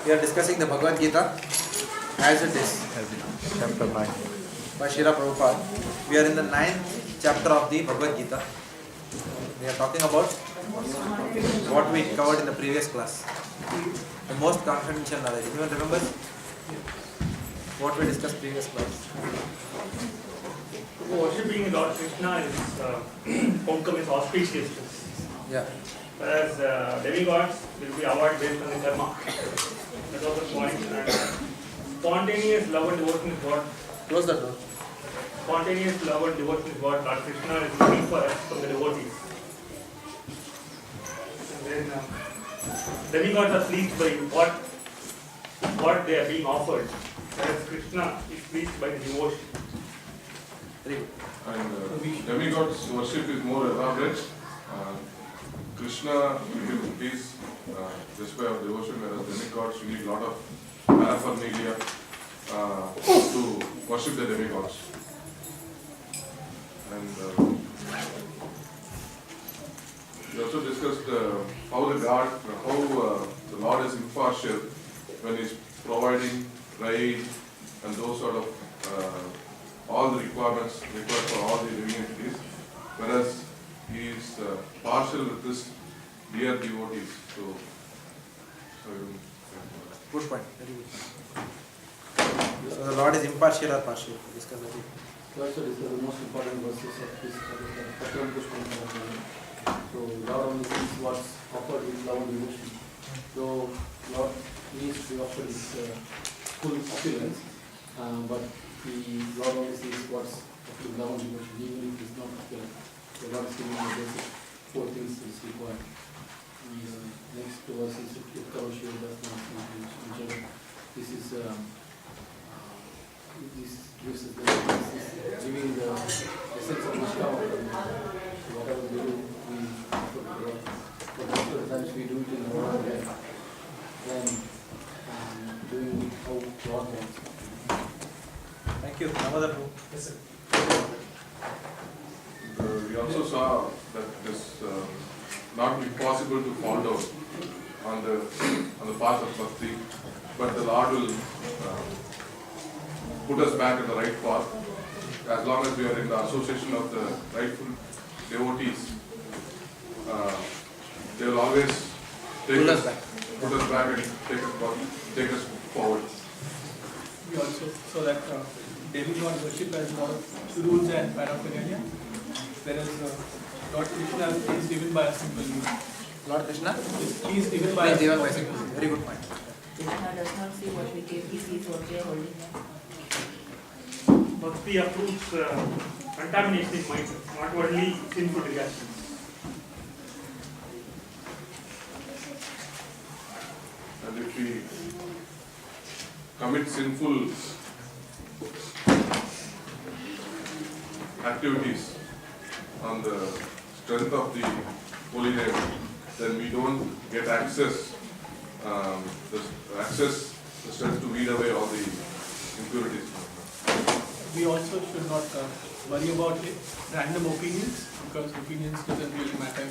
We are discussing the Bhagavad Gita as it is. Chapter 9. By Srila Prabhupada. We are in the 9th chapter of the Bhagavad Gita. We are talking about what we covered in the previous class. The most confidential knowledge. Anyone remember what we discussed previous class? Worshipping Lord Krishna is outcome is auspicious. Yeah. Whereas demigods will be awarded based on the karma. That was the point. And spontaneous love and devotion is what. Close the door. Spontaneous love and devotion is what Lord Krishna is looking for from the devotees. And then demigods are pleased by what they are being offered. Whereas Krishna is pleased by the devotion. Very good. And demigods worship is more elaborate. Krishna will give peace just by our devotion, whereas demigods you need a lot of paraphernalia to worship the demigods. And we also discussed how the Lord is impartial when He's providing right and those sort of all the requirements required for all the living entities, whereas He is partial with His dear devotees. So Good point. Very good. So the Lord is impartial or partial? Discuss that. Also, this is the most important verses of this Patram Pushpam. So, Lord only sees what's offered with love and devotion. So, Lord needs to be offered his full opulence, but the Lord only sees what's offered with love and devotion, even if it's not opulent. So, Lord is giving the basic four things is required. And next verse is Uttava Shiva Dasna. This is this gives us giving the essence of Nishkama. Whatever we do, we offer to God. But most of the times we do it in the wrong way. Then doing it how God wants. Thank you. Another two. Yes, sir. we also saw that it is not be possible to fall down on the path of bhakti, but the Lord will put us back in the right path as long as we are in the association of the rightful devotees. They will always Pull us back. put us back and take us forward. We also saw that demigod worship has a lot of rules and paraphernalia, whereas Lord Krishna is given by a simple rule. Lord Krishna He is given by is a given by simple simple. Very good point. Krishna does not see what we give, he sees what we are holding on. Bhakti approves contamination in mind, not only sinful reactions. And if we commit sinful activities on the strength of the holy name, then we don't get access, the strength to weed away all the impurities. We also should not worry about it, random opinions, because opinions doesn't really matter.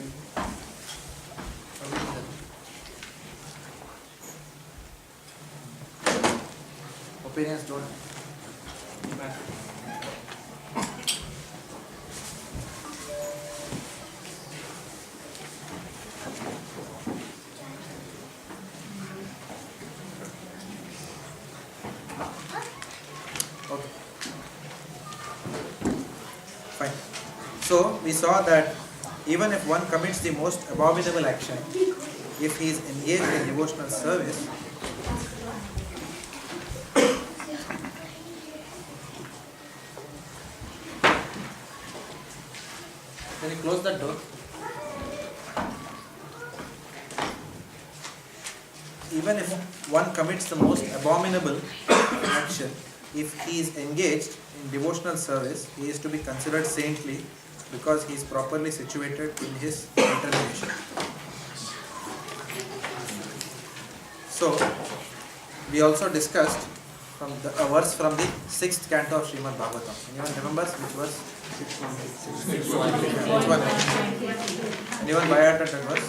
Opinions don't. Matter. Okay. Fine. So we saw that even if one commits the most abominable action, if he is engaged in devotional service, can you close that door? Even if one commits the most abominable action, if he is engaged in devotional service, he is to be considered saintly because he is properly situated in his determination. So, we also discussed from a verse from the 6th canto of Srimad Bhagavatam. Anyone remembers which verse? Which one? Anyone by heart that verse?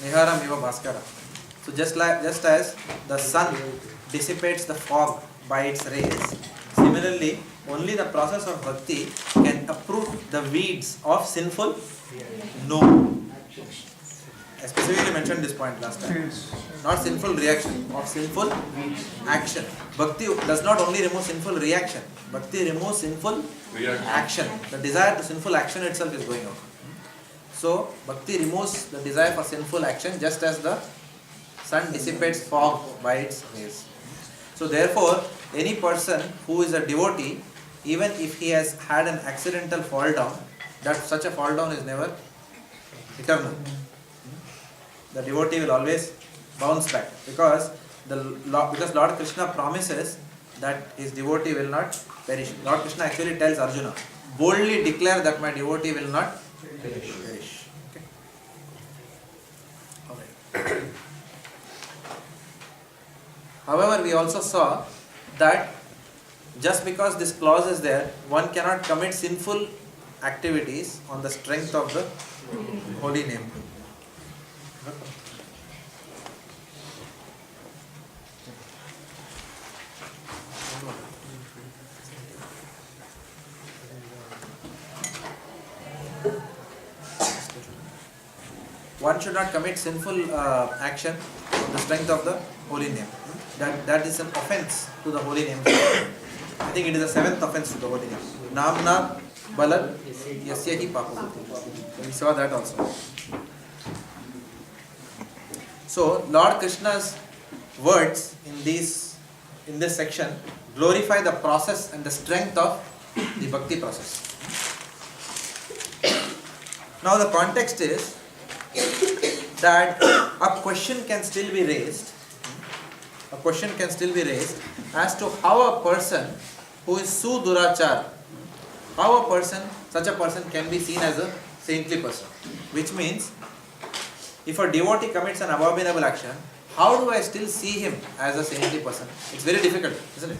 Niharam eva bhaskara. So just as the sun dissipates the fog by its rays, similarly, only the process of bhakti can uproot the weeds of sinful no. I specifically mentioned this point last time. Not sinful reaction, of sinful action. Bhakti does not only remove sinful reaction, bhakti removes sinful action. The desire to sinful action itself is going out. So, bhakti removes the desire for sinful action just as the sun dissipates fog by its rays. So, therefore, any person who is a devotee, even if he has had an accidental fall down, that such a fall down is never eternal. The devotee will always bounce back because Lord Krishna promises that his devotee will not perish. Lord Krishna actually tells Arjuna, boldly declare that my devotee will not perish. Okay. Alright. However, we also saw that just because this clause is there, one cannot commit sinful activities on the strength of the holy name. One should not commit sinful action on the strength of the holy name. That is an offense to the holy name. I think it is the seventh offense to the holy name. Namna balad yasya hi papam. We saw that also. So Lord Krishna's words in this section glorify the process and the strength of the bhakti process. Now the context is that a question can still be raised. A question can still be raised as to how a person who is sudurachar, how such a person can be seen as a saintly person. Which means, if a devotee commits an abominable action, how do I still see him as a saintly person? It's very difficult, isn't it?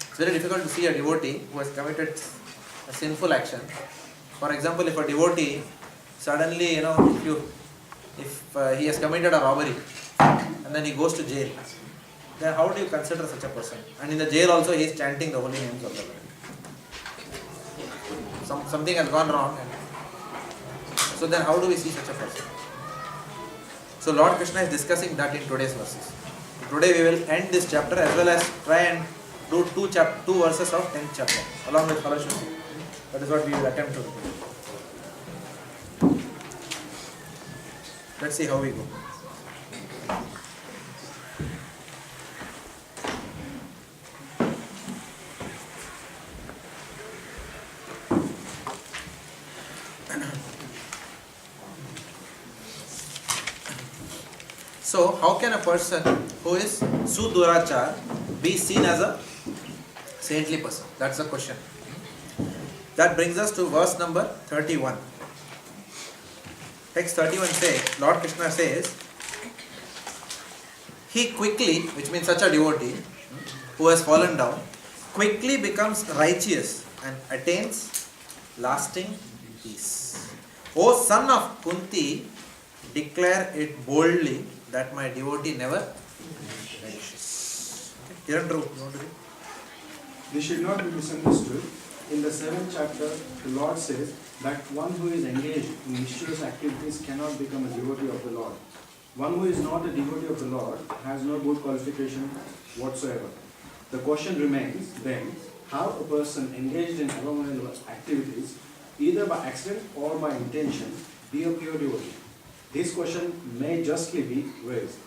It's very difficult to see a devotee who has committed a sinful action. For example, if a devotee suddenly, if he has committed a robbery and then he goes to jail, then how do you consider such a person? And in the jail also he is chanting the holy names of the Lord. Something has gone wrong. So then how do we see such a person? So Lord Krishna is discussing that in today's verses. Today we will end this chapter as well as try and do two verses of 10th chapter along with Phalashruti. That is what we will attempt to do. Let's see how we go. So, how can a person who is sudurachar be seen as a saintly person? That's the question. That brings us to verse number 31. Text 31 says, Lord Krishna says, he quickly, which means such a devotee who has fallen down, quickly becomes righteous and attains lasting peace. O son of Kunti, declare it boldly that my devotee never perishes. Okay. Kiran, you want to read? This should not be misunderstood. In the 7th chapter, the Lord says that one who is engaged in mischievous activities cannot become a devotee of the Lord. One who is not a devotee of the Lord has no good qualification whatsoever. The question remains then, how a person engaged in abominable activities, either by accident or by intention, be a pure devotee? This question may justly be raised.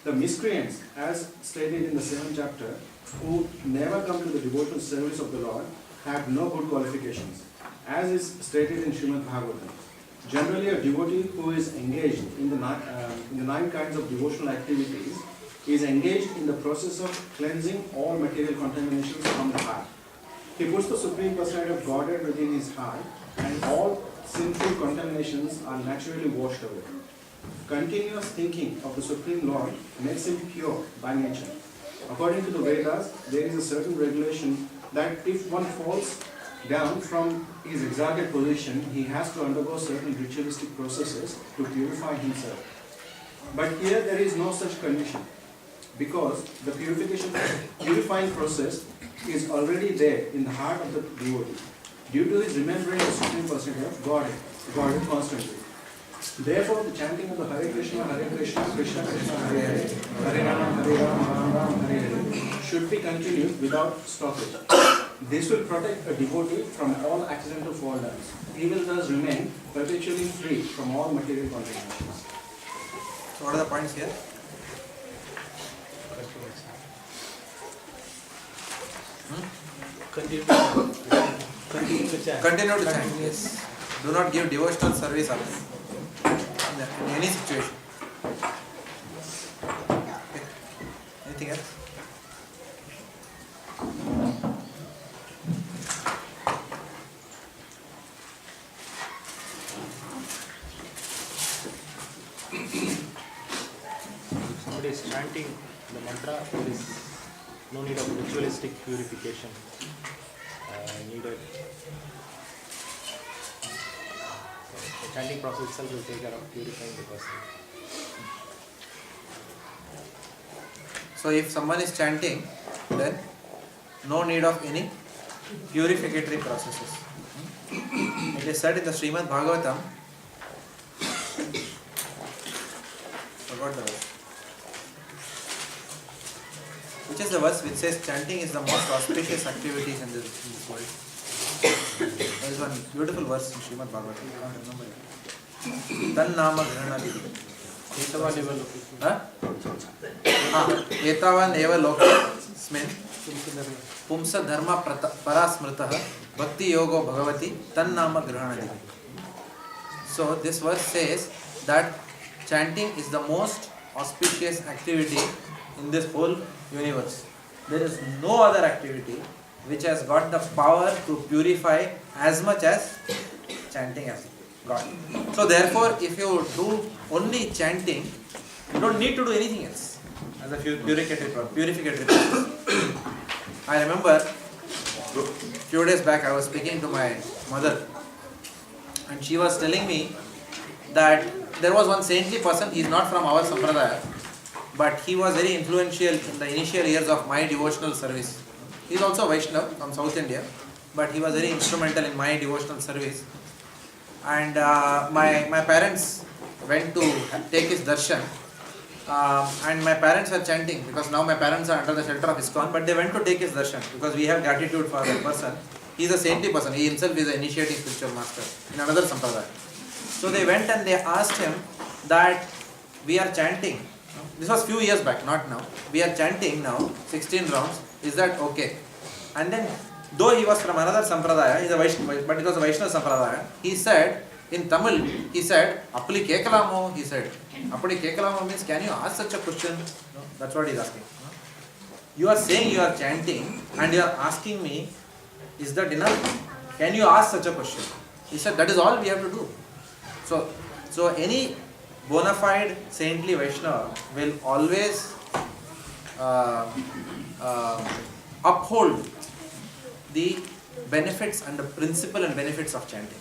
The miscreants, as stated in the 7th chapter, who never come to the devotional service of the Lord, have no good qualifications, as is stated in Srimad Bhagavatam. Generally, a devotee who is engaged in the 9 kinds of devotional activities is engaged in the process of cleansing all material contaminations from the heart. He puts the Supreme Personality of Godhead within his heart, and all sinful contaminations are naturally washed away. Continuous thinking of the Supreme Lord makes him pure by nature. According to the Vedas, there is a certain regulation that if one falls down from his exalted position, he has to undergo certain ritualistic processes to purify himself. But here there is no such condition, because the purifying process is already there in the heart of the devotee, due to his remembering the Supreme Personality of Godhead constantly. Therefore, the chanting of the Hare Krishna, Krishna Krishna, Hare Hare, Hare Rama, Ram Ram, Hare Hare should be continued without stoppage. This will protect a devotee from all accidental fall downs. He will thus remain perpetually free from all material contaminations. So what are the points here? Continue to chant. Continue to chant, yes. Do not give devotional service up in any situation. Okay. Anything else? Somebody is chanting the mantra, there is no need of ritualistic purification needed. The chanting process itself will take care of purifying the person. So if someone is chanting, then no need of any purificatory processes. It is said in the Srimad Bhagavatam, forgot the verse. Which is the verse which says chanting is the most auspicious activity in this world? There is one beautiful verse in Srimad Bhagavatam, I can't remember it. Tan nama granadi. एतावान् एव लोकेऽस्मिन् पुंस धर्म परास्मृतः भक्ति योगो भगवति तन्नाम गृह्णाति. So this verse says that chanting is the most auspicious activity in this whole universe. There is no other activity which has got the power to purify as much as chanting has got. So therefore, if you do only chanting, you don't need to do anything else as a purificatory process. I remember few days back I was speaking to my mother, and she was telling me that there was one saintly person. He is not from our sampradaya, but he was very influential in the initial years of my devotional service. He is also Vaishnava from South India, but he was very instrumental in my devotional service. And my parents went to take his darshan, and my parents were chanting, because now my parents are under the shelter of ISKCON, but they went to take his darshan because we have gratitude for that person. He is a saintly person. He himself is an initiating spiritual master in another sampradaya. So they went and they asked him that we are chanting. This was few years back, not now. We are chanting now 16 rounds. Is that okay? And then, though he was from another sampradaya, he is a Vaishnava, but it was a Vaishnava sampradaya. He said in Tamil, he said, "Appali kekalamo." He said, "Appali kekalamo" means, can you ask such a question? No, that's what he is asking. No? You are saying you are chanting, and you are asking me, is that enough? Can you ask such a question? He said, that is all we have to do. So any bona fide saintly Vaishnava will always uphold the benefits and the principle and benefits of chanting.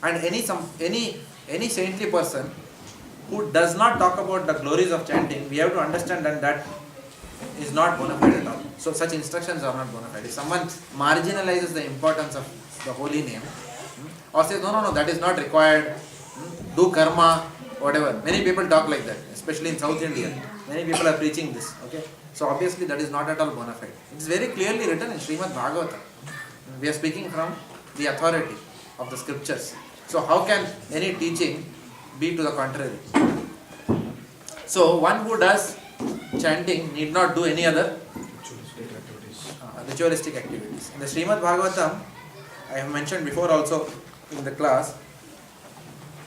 And any saintly person who does not talk about the glories of chanting, we have to understand that is not bona fide at all. So such instructions are not bona fide. If someone marginalizes the importance of the holy name, or says no, that is not required, do karma, whatever. Many people talk like that, especially in South India. Many people are preaching this. Okay, so obviously that is not at all bona fide. It is very clearly written in Srimad Bhagavatam. We are speaking from the authority of the scriptures. So how can any teaching be to the contrary? So one who does chanting need not do any other ritualistic activities. In the Srimad Bhagavatam, I have mentioned before also in the class,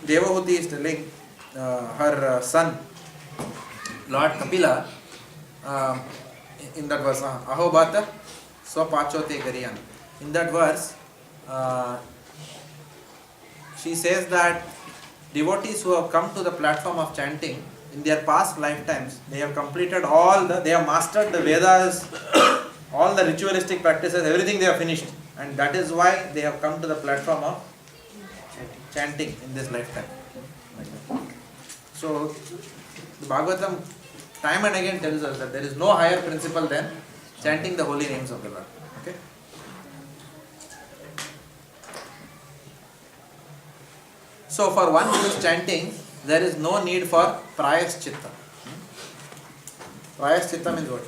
Devahuti is telling her son, Lord Kapila, in that verse, Ahobata Swapachote Gariyan. In that verse, she says that devotees who have come to the platform of chanting in their past lifetimes, they have completed they have mastered the Vedas all the ritualistic practices, everything they have finished. And that is why they have come to the platform of chanting in this lifetime. So, the Bhagavatam time and again tells us that there is no higher principle than chanting the holy names of the Lord. Okay? So, for one who is chanting, there is no need for prayaschitta. Prayaschitta means what?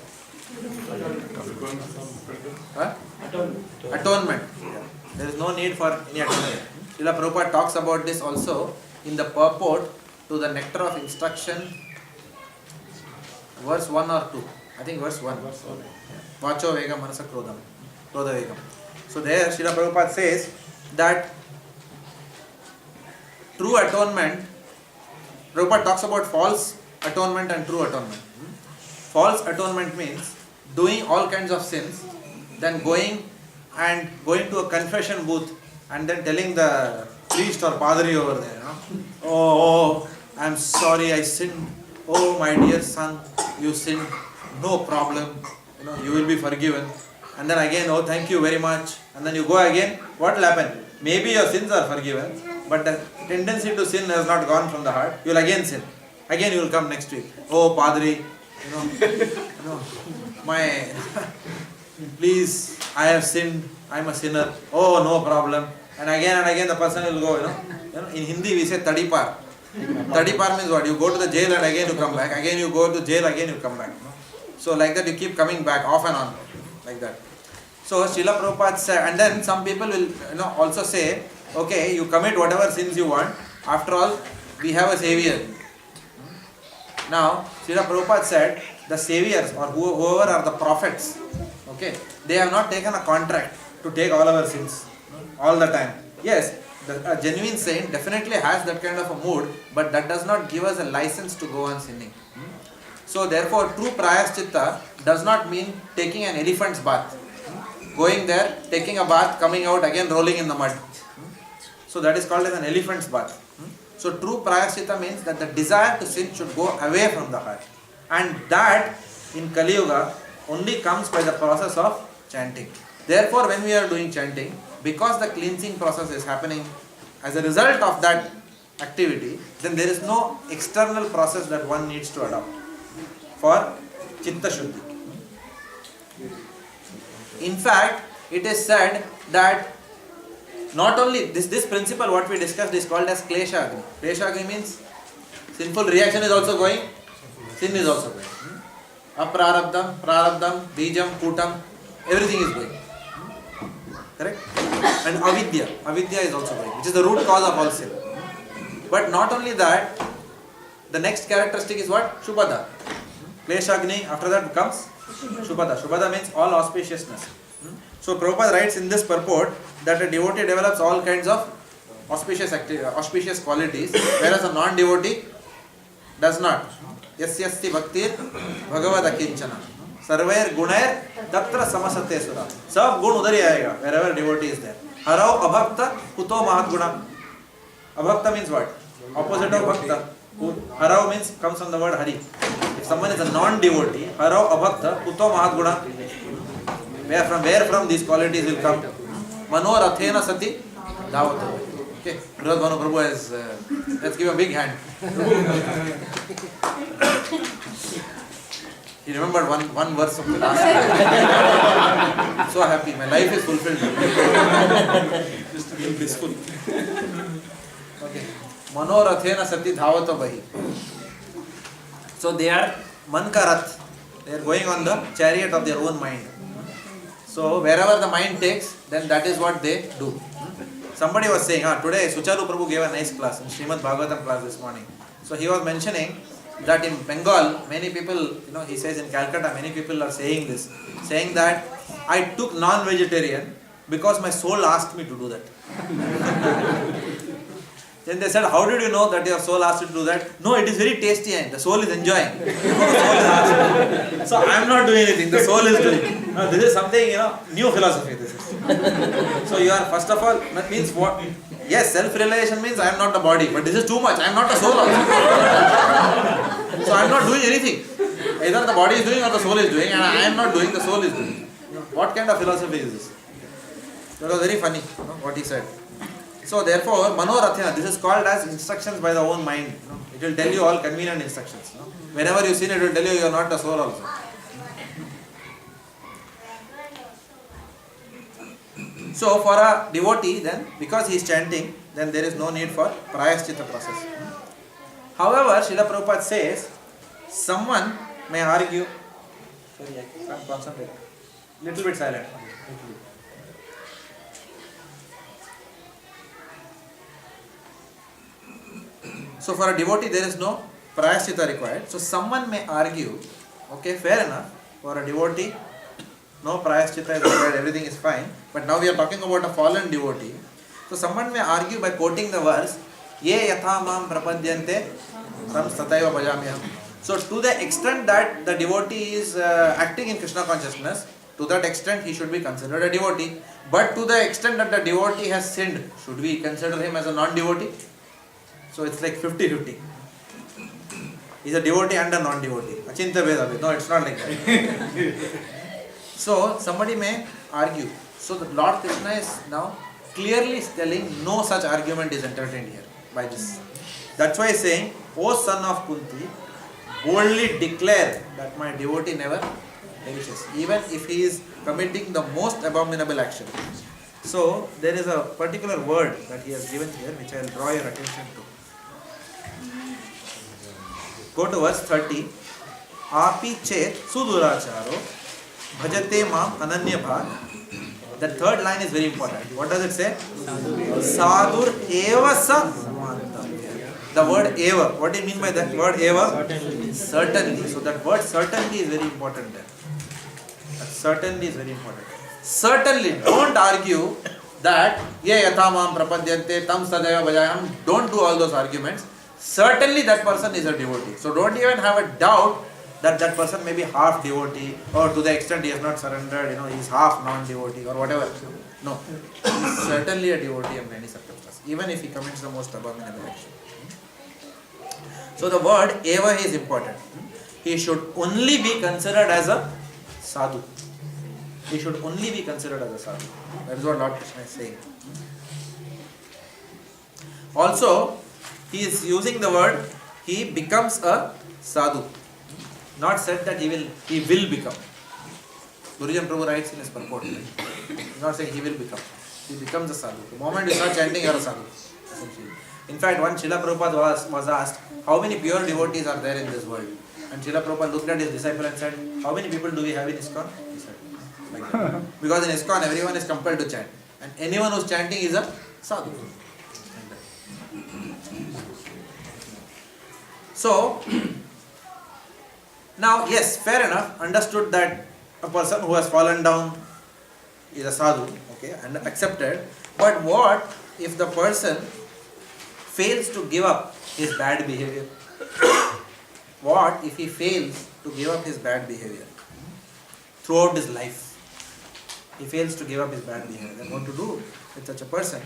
Huh? Atonement. Yeah. There is no need for any atonement. Srila Prabhupada talks about this also in the purport to the Nectar of Instruction, verse 1 or 2. I think verse 1. Vacho Vegam Manasa Krodha Vegam. So there Srila Prabhupada says that true atonement, Prabhupada talks about false atonement and true atonement. False atonement means doing all kinds of sins, then going to a confession booth and then telling the priest or padri over there, oh, I'm sorry, I sinned. Oh, my dear son, you sinned. No problem. You will be forgiven. And then again, oh, thank you very much. And then you go again. What will happen? Maybe your sins are forgiven, but the tendency to sin has not gone from the heart. You will again sin. Again you will come next week. Oh, padri, my, please, I have sinned. I am a sinner. Oh, no problem. And again the person will go, in Hindi we say tadipar. Tadipar means what? You go to the jail and again you come back. Again you go to jail, again you come back. So like that you keep coming back off and on. Like that. So Srila Prabhupada said, and then some people will also say, okay, you commit whatever sins you want. After all, we have a savior. Now, Srila Prabhupada said, the saviors or whoever are the prophets, okay, they have not taken a contract to take all our sins all the time. Yes, a genuine saint definitely has that kind of a mood, but that does not give us a license to go on sinning. So therefore, true prayaschitta does not mean taking an elephant's bath. Going there, taking a bath, coming out, again rolling in the mud. So that is called as an elephant's bath. So true prayaschitta means that the desire to sin should go away from the heart. And that in Kali Yuga only comes by the process of chanting. Therefore, when we are doing chanting, because the cleansing process is happening as a result of that activity, then there is no external process that one needs to adopt for Chitta Shuddhi. In fact, it is said that not only this principle what we discussed is called as Klesha Agni. Klesha Agni means sinful reaction is also going, sin is also going. Aprarabdam, prarabdam, bijam, kutam, everything is going. Correct? And avidya is also going, which is the root cause of all sin. But not only that, the next characteristic is what? Shubhada. Kleshagni, after that comes Shubhada. Shubhada means all auspiciousness. So Prabhupada writes in this purport that a devotee develops all kinds of auspicious qualities, whereas a non-devotee does not. Yasyasti bhaktir bhagavad akinchana. Sarvair gunair tatra samasate sura. Sab gun udhar hi aayega wherever devotee is there. Harau abhakta kuto mahat guna. Abhakta means what? Opposite of bhakta. Harau means comes from the word hari. If someone is a non-devotee, harau abhakta kuto mahat guna. Where from these qualities will come? Mano rathena sati dhavata. Okay, Brihad Bhanu Prabhu has, let's give a big hand. He remembered one verse of the last year. So happy, my life is fulfilled. Just to be blissful. Okay. Mano rathena sati dhavata bahi. So they are mankarat. They are going on the chariot of their own mind. So wherever the mind takes, then that is what they do. Somebody was saying, today Sucharu Prabhu gave a nice class in Srimad Bhagavatam class this morning. So he was mentioning that in Bengal, many people, he says in Calcutta, many people are saying this, saying that I took non-vegetarian because my soul asked me to do that. Then they said, how did you know that your soul asked you to do that? No, it is very tasty and the soul is enjoying. So I am not doing anything, the soul is doing. No, this is something, new philosophy this is. So you are, first of all, that means what? Yes, self-realization means I am not the body, but this is too much, I am not the soul also. So I am not doing anything. Either the body is doing or the soul is doing, and I am not doing, the soul is doing. What kind of philosophy is this? That was very funny, what he said. So therefore, Manorathya, this is called as instructions by the own mind. It will tell you all convenient instructions. Whenever you sin, it will tell you are not a soul also. So for a devotee, then, because he is chanting, then there is no need for Prayaschita process. However, Srila Prabhupada says, someone may argue, sorry, I can't concentrate, little bit silent. So for a devotee there is no Prayaschita required. So someone may argue, okay, fair enough, for a devotee, no Prayaschita is required, everything is fine. But now we are talking about a fallen devotee. So someone may argue by quoting the verse, Ye yatha mam prapadyante tam sataiva bhajamyaham. So to the extent that the devotee is acting in Krishna consciousness, to that extent he should be considered a devotee. But to the extent that the devotee has sinned, should we consider him as a non-devotee? So it's like 50-50. He's a devotee and a non-devotee. Achintya Veda. No, it's not like that. So somebody may argue. So the Lord Krishna is now clearly telling no such argument is entertained here by this. That's why he's saying, O son of Kunti, boldly declare that my devotee never perishes, even if he is committing the most abominable action. So there is a particular word that he has given here which I will draw your attention to. Go to verse 30. Api chet suduracharo bhajate mam ananya bhag. The third line is very important. What does it say? Sadur eva sa mantavya. The word eva. What do you mean by that word eva? Certainly. So that word certainly is very important there. That certainly is very important. Certainly, don't argue that ye yathamam prapadyante tam sadaiva bhajayam. Don't do all those arguments. Certainly that person is a devotee. So don't even have a doubt that that person may be half devotee, or to the extent he has not surrendered, he is half non-devotee or whatever. No, he is certainly a devotee in many circumstances, even if he commits the most abominable action. So the word eva is important. He should only be considered as a sadhu. He should only be considered as a sadhu. That is what Lord Krishna is saying. Also, he is using the word he becomes a sadhu. Not said that he will become. Gurujan Prabhu writes in his purport. He is not saying he will become. He becomes a sadhu. The moment you start chanting, you are a sadhu. In fact, one Srila Prabhupada was asked, how many pure devotees are there in this world? And Srila Prabhupada looked at his disciple and said, how many people do we have in ISKCON? He said, like that. Because in ISKCON, everyone is compelled to chant. And anyone who is chanting is a sadhu. So, now yes, fair enough, understood that a person who has fallen down is a sadhu, okay, and accepted. But what if the person fails to give up his bad behavior? What if he fails to give up his bad behavior throughout his life? He fails to give up his bad behavior. Then what to do with such a person?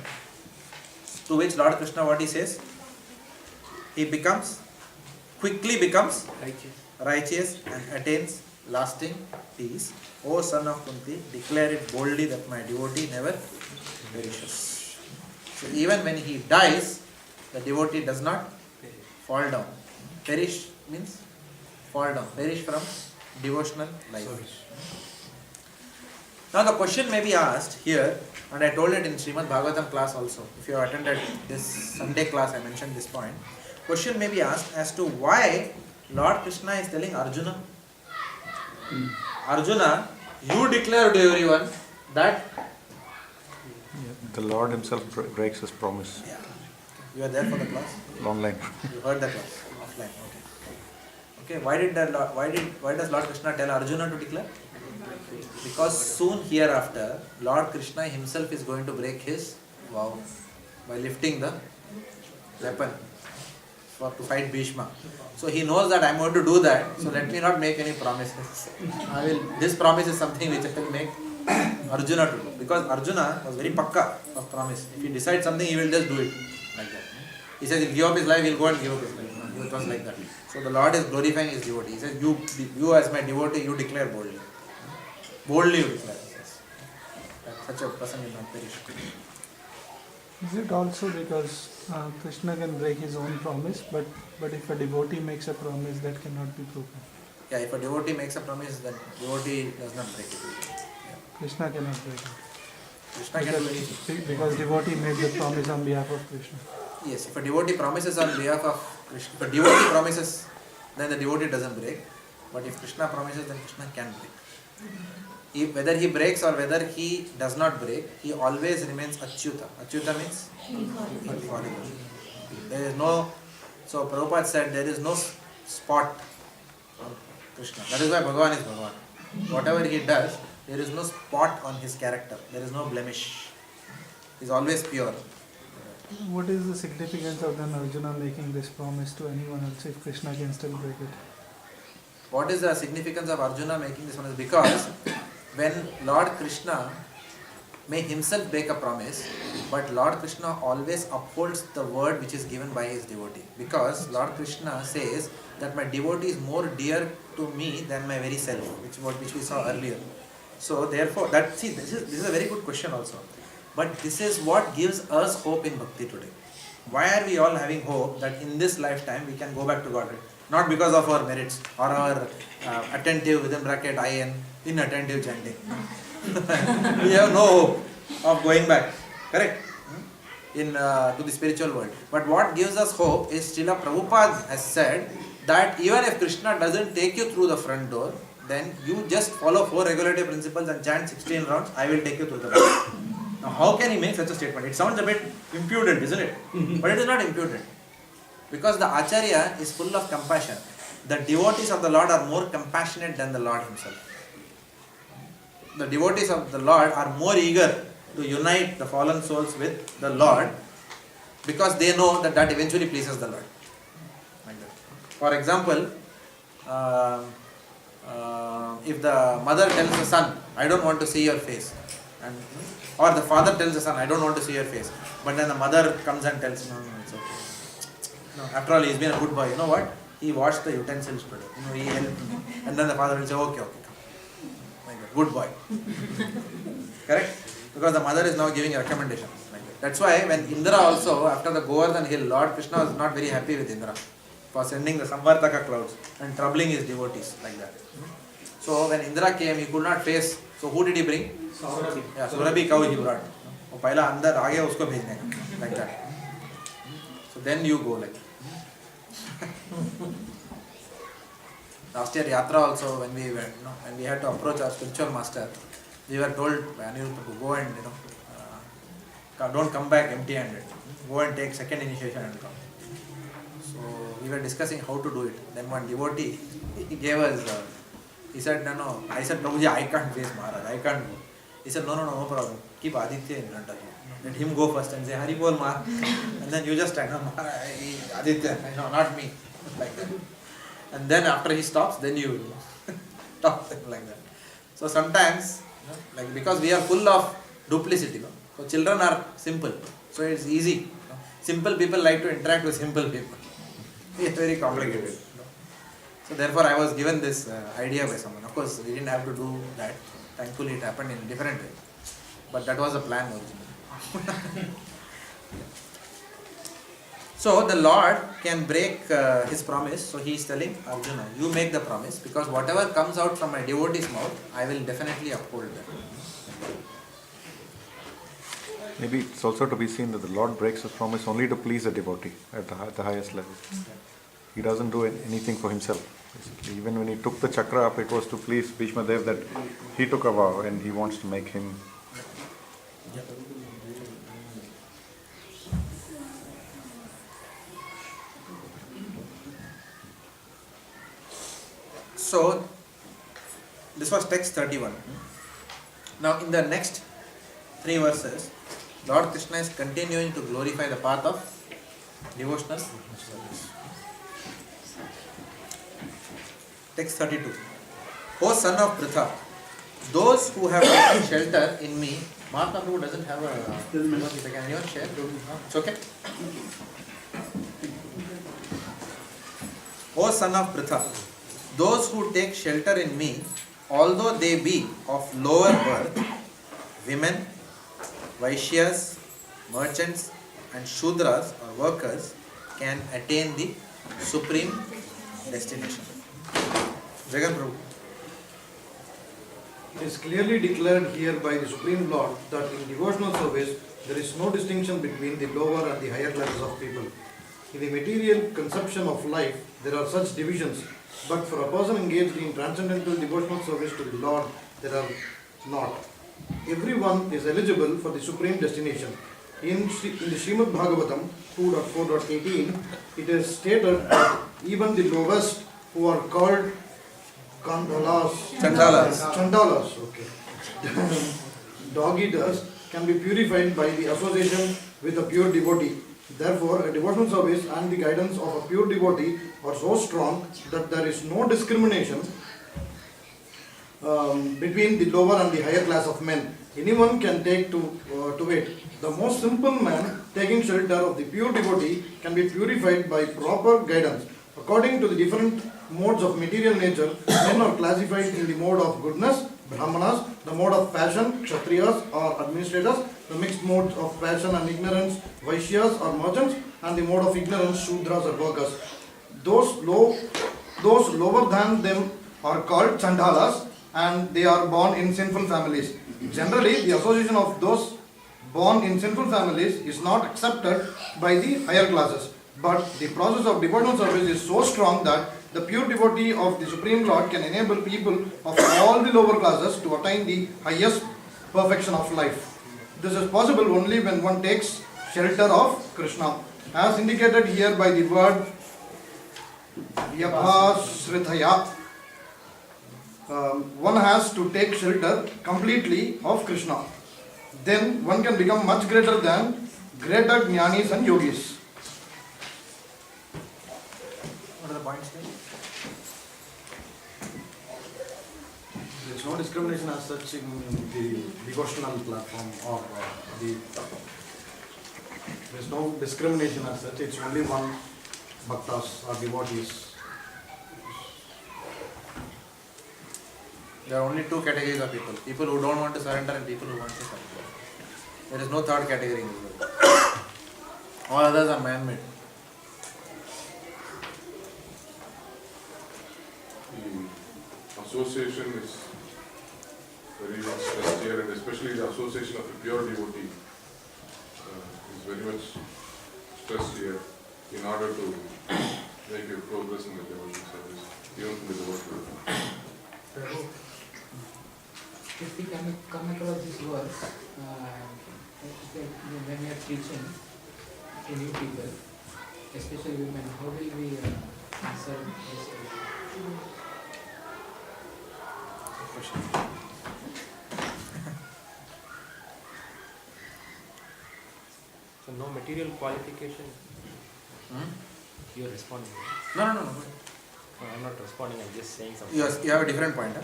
To which Lord Krishna, what he says? He quickly becomes righteous and attains lasting peace. O son of Kunti, declare it boldly that my devotee never perishes. So even when he dies, the devotee does not fall down. Perish means fall down. Perish from devotional life. Now the question may be asked here, and I told it in Srimad Bhagavatam class also. If you have attended this Sunday class, I mentioned this point. Question may be asked as to why Lord Krishna is telling Arjuna, Arjuna, you declare to everyone that the Lord himself breaks his promise. Yeah. You are there for the class? Long line. You heard the class offline. Okay. Why does Lord Krishna tell Arjuna to declare? Because soon hereafter, Lord Krishna himself is going to break his vow by lifting the weapon to fight Bhishma. So he knows that I am going to do that, so let me not make any promises. This promise is something which I will make Arjuna to do. Because Arjuna was very pakka of promise. If he decides something, he will just do it. Like that. He says he'll give up his life, he'll go and give up his life. It was like that. So the Lord is glorifying his devotee. He says, you as my devotee, you declare boldly. Boldly you declare. such a person will not perish. Is it also because Krishna can break his own promise, but if a devotee makes a promise, that cannot be broken? Yeah, if a devotee makes a promise, then devotee does not break it. Yeah. Krishna cannot break it. Krishna can do anything. Because devotee made the promise on behalf of Krishna. Yes, if a devotee promises on behalf of Krishna, if a devotee promises, then the devotee doesn't break. But if Krishna promises, then Krishna can break. Whether he breaks or whether he does not break, he always remains Achyuta. Achyuta means infallible. There is no, so Prabhupada said there is no spot on Krishna. That is why Bhagavan is Bhagavan. Whatever he does, there is no spot on his character. There is no blemish. He is always pure. What is the significance of then Arjuna making this promise to anyone else if Krishna can still break it? What is the significance of Arjuna making this promise? Because when Lord Krishna may himself break a promise, but Lord Krishna always upholds the word which is given by his devotee. Because Lord Krishna says that my devotee is more dear to me than my very self, which we saw earlier. So therefore, this is a very good question also. But this is what gives us hope in bhakti today. Why are we all having hope that in this lifetime we can go back to Godhead? Not because of our merits or our attentive within bracket IN inattentive chanting. We have no hope of going back, correct? To the spiritual world. But what gives us hope is Srila Prabhupada has said that even if Krishna doesn't take you through the front door, then you just follow 4 regulative principles and chant 16 rounds, I will take you through the back. Now how can he make such a statement? It sounds a bit impudent, isn't it? But it is not impudent. Because the Acharya is full of compassion. The devotees of the Lord are more compassionate than the Lord himself. The devotees of the Lord are more eager to unite the fallen souls with the Lord because they know that eventually pleases the Lord. Like that. For example, if the mother tells the son, I don't want to see your face, or the father tells the son, I don't want to see your face, but then the mother comes and tells, no, it's okay. No, after all, he's been a good boy. You know what? He washed the utensils today. He helped me. And then the father will say, okay, come. Like that. Good boy. Correct? Because the mother is now giving a recommendation. Like that. That's why when Indra also, after the Govardhan hill, Lord Krishna was not very happy with Indra for sending the Samvartaka clouds and troubling his devotees like that. So when Indra came, he could not face. So who did he bring? Yeah, Surabhi cow he brought. वो पहला अंदर आ गया उसको भेजने का, like that. So then you go like. Last year Yatra also, when we went, when we had to approach our spiritual master, we were told by Aniruddha to go and don't come back empty-handed. Go and take second initiation and come. So we were discussing how to do it. Then one devotee, he gave us. He said, no. I said, Prabhuji, I can't face Maharaj. I can't go. He said, no problem. Keep Aditya in front of you. Let him go first and say, Hari Bol Maharaj. And then you just stand, no, Aditya, not me. Like that. And then after he stops, then you talk like that. So sometimes, because we are full of duplicity. So children are simple. So it's easy. Simple people like to interact with simple people. It's very complicated. So therefore I was given this idea by someone. Of course, we didn't have to do that. Thankfully it happened in a different way. But that was the plan originally. So the Lord can break his promise. So he is telling Arjuna, you make the promise, because whatever comes out from my devotee's mouth, I will definitely uphold that. Maybe it's also to be seen that the Lord breaks his promise only to please the devotee at the highest level. He doesn't do anything for himself. Basically, even when he took the chakra up, it was to please Bhishma Dev that he took a vow and he wants to make him. So this was text 31. Now in the next 3 verses, Lord Krishna is continuing to glorify the path of devotional service. Text 32. O son of Pritha, those who have taken shelter in me. Mahatma Prabhu doesn't have a. Can anyone share? It's okay. O son of Pritha, those who take shelter in me, although they be of lower birth, women, Vaishyas, merchants and Shudras or workers can attain the supreme destination. Jagan Prabhu. It is clearly declared here by the Supreme Lord that in devotional service there is no distinction between the lower and the higher classes of people. In the material conception of life, there are such divisions, but for a person engaged in transcendental devotional service to the Lord, there are not. Everyone is eligible for the supreme destination. In the Srimad Bhagavatam 2.4.18, it is stated that even the lowest, who are called Chandalas, okay, dog eaters, can be purified by the association with a pure devotee. Therefore, a devotional service and the guidance of a pure devotee are so strong that there is no discrimination between the lower and the higher class of men. Anyone can take to it. The most simple man taking shelter of the pure devotee can be purified by proper guidance. According to the different modes of material nature, men are classified in the mode of goodness, Brahmanas, the mode of passion, Kshatriyas or administrators, the mixed modes of passion and ignorance, Vaishyas or merchants, and the mode of ignorance, Shudras or workers. Those lower than them are called Chandalas, and they are born in sinful families. Generally, the association of those born in sinful families is not accepted by the higher classes. But the process of devotional service is so strong that the pure devotee of the Supreme Lord can enable people of all the lower classes to attain the highest perfection of life. This is possible only when one takes shelter of Krishna, as indicated here by the word Vyabhasrithaya. One has to take shelter completely of Krishna. Then one can become much greater than greater jnanis and yogis. What are the points here? There is no discrimination as such in the devotional platform or there is no discrimination as such. It's only one bhaktas or devotees. There are only two categories of people. People who don't want to surrender and people who want to surrender. There is no third category in this world. All others are man-made. The association is very much stressed here, and especially the association of a pure devotee is very much stressed here in order to make a progress in the devotional service, even in the devotional. If we come across this verse, when we are preaching to new people, especially women, how will we answer this question? So no material qualification. You are responding. No. No, I'm not responding. I'm just saying something. You have a different point, huh?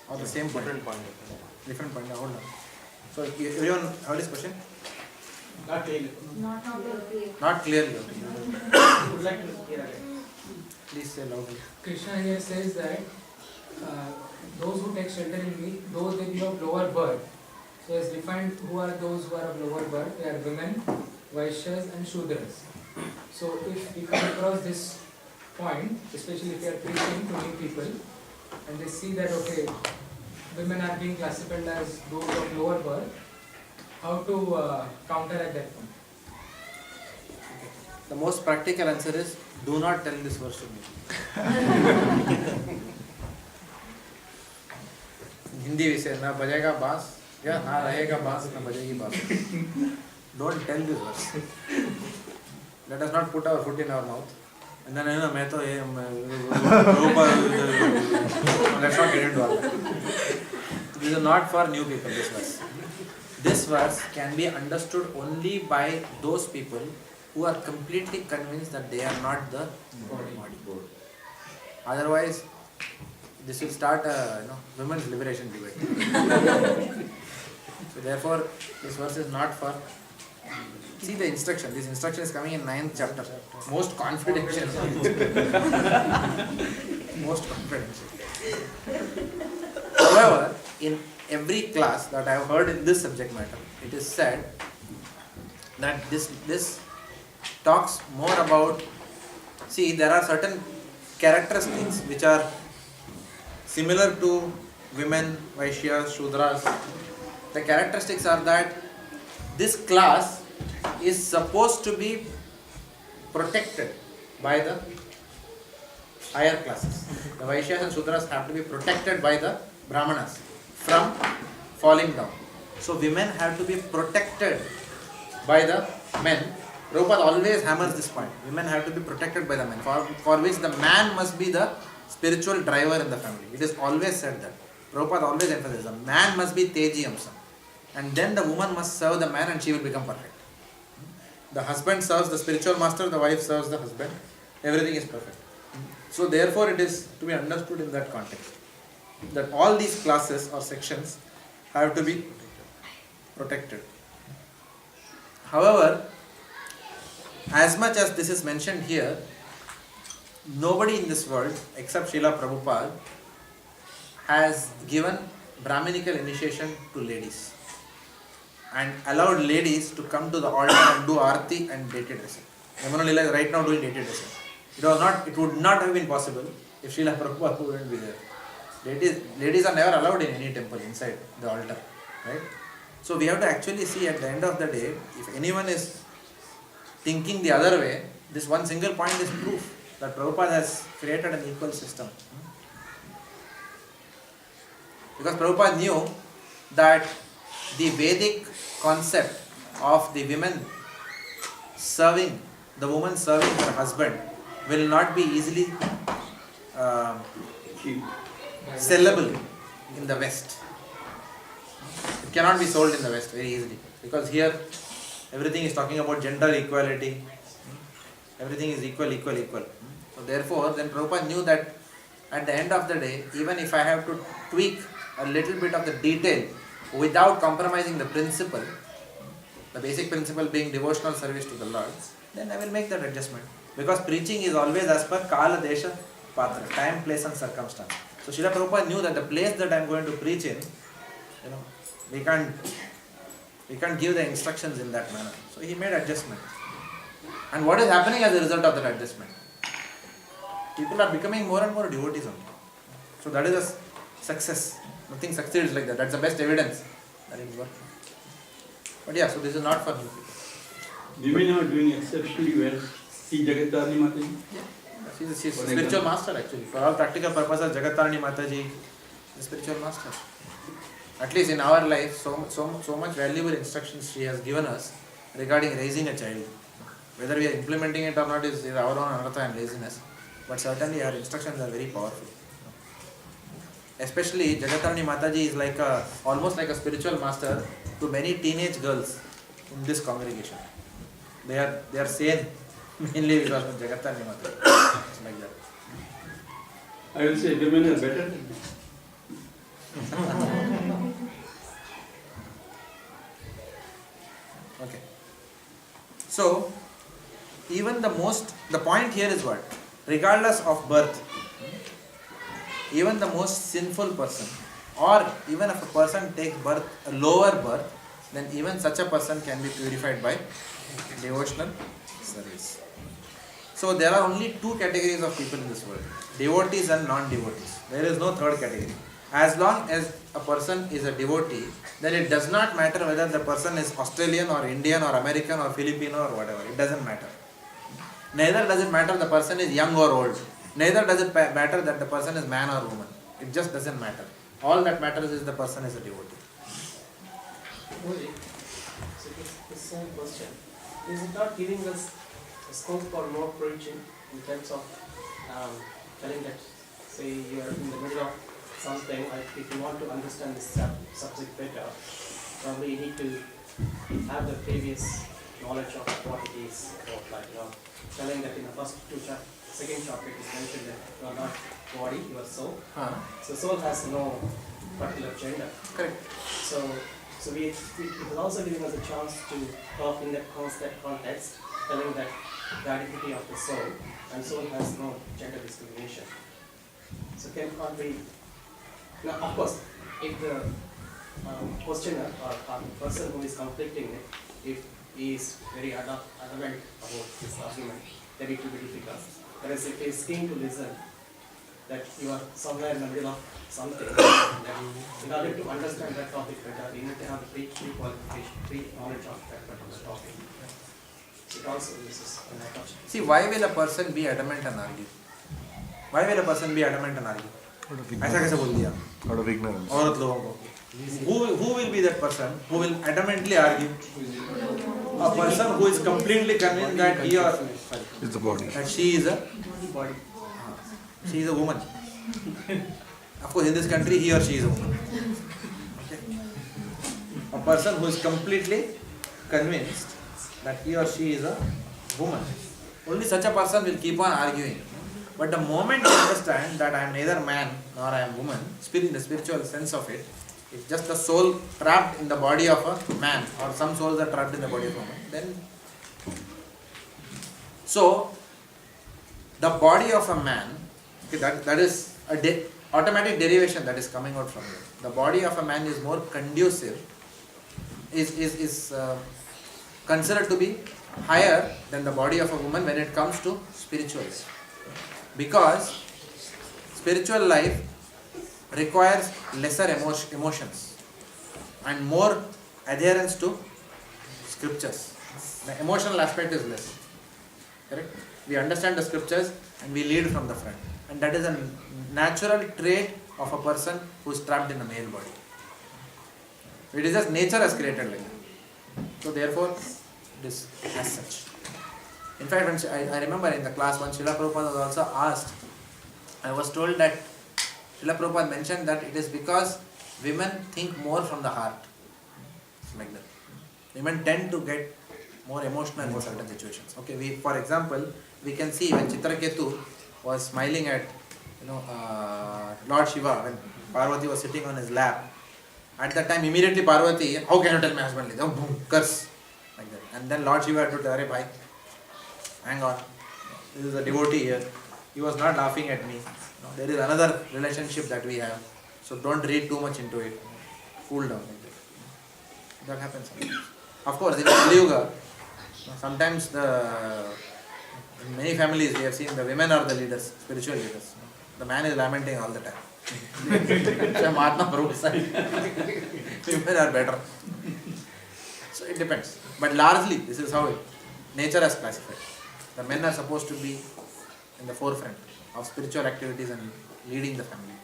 Or the same point? Different point. Different point. Hold on. So everyone heard his question? Not clearly. Not clearly. Would like to hear again. Please say loudly. Krishna here says that those who take shelter in me, those they be of lower birth. So as defined, who are those who are of lower birth? They are women, Vaishyas and Shudras. So if we come across this point, especially if we are preaching to new people, and they see that okay, women are being classified as those of lower birth, how to counteract that point? The most practical answer is, do not tell this verse to me. Hindi we say, na bajega baas, ya na rahega baas, na bajegi baas. Don't tell this verse. Let us not put our foot in our mouth. And then, let's not get into all that. This is not for new people, this verse. This verse can be understood only by those people who are completely convinced that they are not the body. Otherwise, this will start a women's liberation debate. So therefore, this verse is not for... See the instruction. This instruction is coming in 9th chapter. Most confidential. Most confidential. However, in every class that I have heard in this subject matter, it is said that this talks more about, see, there are certain characteristics which are similar to women, Vaishyas, Shudras. The characteristics are that this class is supposed to be protected by the higher classes. The Vaishyas and Shudras have to be protected by the Brahmanas from falling down. So women have to be protected by the men. Prabhupada always hammers this point. Women have to be protected by the men, for which the man must be the spiritual driver in the family. It is always said that. Prabhupada always emphasizes the man must be Teji Amsa. And then the woman must serve the man and she will become perfect. The husband serves the spiritual master, the wife serves the husband. Everything is perfect. So therefore it is to be understood in that context, that all these classes or sections have to be protected. However, as much as this is mentioned here, nobody in this world except Srila Prabhupada has given Brahminical initiation to ladies and allowed ladies to come to the altar and do arati and deity dressing. Yamuna Lila is right now doing deity dressing. It would not have been possible if Srila Prabhupada wouldn't be there. Ladies are never allowed in any temple inside the altar, right? So we have to actually see at the end of the day, if anyone is thinking the other way, this one single point is proof that Prabhupada has created an equal system. Because Prabhupada knew that the Vedic concept of the woman serving her husband will not be easily sellable in the West. It cannot be sold in the West very easily, because here everything is talking about gender equality. Everything is equal. So therefore, then Prabhupada knew that at the end of the day, even if I have to tweak a little bit of the detail without compromising the principle, the basic principle being devotional service to the Lord, then I will make that adjustment. Because preaching is always as per Kala, Desha, Patra, time, place and circumstance. So Srila Prabhupada knew that the place that I am going to preach in, we can't give the instructions in that manner. So he made adjustment. And what is happening as a result of that adjustment? People are becoming more and more devotees only. So that is a success. Nothing succeeds like that. That's the best evidence that it is working. But yeah, so this is not for new people. Women are doing exceptionally well. See Jagatarani Mataji? She's a spiritual master actually. For all practical purposes, Jagatarani Mataji is a spiritual master. At least in our life, so much valuable instructions she has given us regarding raising a child. Whether we are implementing it or not is our own anartha and laziness. But certainly her instructions are very powerful. Especially Jagatarani Mataji is almost like a spiritual master to many teenage girls in this congregation. They are sane mainly because of Jagatarani Mataji. It's like that. I will say women are better. Okay. So, even the point here is what? Regardless of birth, even the most sinful person, or even if a person takes birth, a lower birth, then even such a person can be purified by devotional service. So there are only two categories of people in this world, devotees and non-devotees. There is no third category. As long as a person is a devotee, then it does not matter whether the person is Australian or Indian or American or Filipino or whatever. It doesn't matter. Neither does it matter the person is young or old. Neither does it matter that the person is man or woman. It just doesn't matter. All that matters is the person is a devotee. So the same question. Is it not giving us a scope for more preaching in terms of telling that, say you are in the middle of something, like if you want to understand this subject better, probably you need to have the previous knowledge of what it is, about telling that in the first second chapter it is mentioned that you are not body, you are soul. So soul has no particular gender. Correct. So it is also giving us a chance to talk in that context, telling that the identity of the soul, and soul has no gender discrimination. So can't we? Now, of course, if the questioner or the person who is conflicting it, if is very adamant about this argument, then it will be difficult. Whereas if he is keen to listen, that you are somewhere in the middle of something, in order to understand that topic better, you need to have a pre-qualification, pre-knowledge of that particular topic. It also uses an approach. See, why will a person be adamant and argue? Why will a person be adamant and argue? ऐसा कैसे बोल दिया? Out of ignorance. औरत लोगों को. Who will be that person who will adamantly argue? A person who is completely convinced that he or It's the body. that she is a woman. Of course, in this country, he or she is a woman. Okay. A person who is completely convinced that he or she is a woman. Only such a person will keep on arguing. But the moment you understand that I am neither man nor I am woman, in the spiritual sense of it, it's just the soul trapped in the body of a man, or some souls are trapped in the body of a woman. Then, so the body of a man, okay, that is a automatic derivation that is coming out from it. The body of a man is more conducive, is considered to be higher than the body of a woman when it comes to spiritual life. Because spiritual life requires lesser emotions and more adherence to scriptures. The emotional aspect is less. Correct? We understand the scriptures and we lead from the front. And that is a natural trait of a person who is trapped in a male body. It is just nature has created like that. So therefore, it is as such. In fact, when I remember in the class when Srila Prabhupada was also asked, I was told that Srila Prabhupada mentioned that it is because women think more from the heart. Like that. Women tend to get more emotional in certain situations. Okay, for example, we can see when Chitraketu was smiling at Lord Shiva, when Parvati was sitting on his lap, at that time immediately Parvati, how can you tell my husband this? Oh, boom, curse. Like that. And then Lord Shiva had to tell, bhai, hang on, this is a devotee here. He was not laughing at me. There is another relationship that we have. So don't read too much into it. Cool down. That happens sometimes. Of course, in Kali Yuga, sometimes in many families we have seen the women are the leaders, spiritual leaders. The man is lamenting all the time. Mahatma Prabhu side. Women are better. So it depends. But largely, this is how nature has classified. The men are supposed to be in the forefront of spiritual activities and leading the family.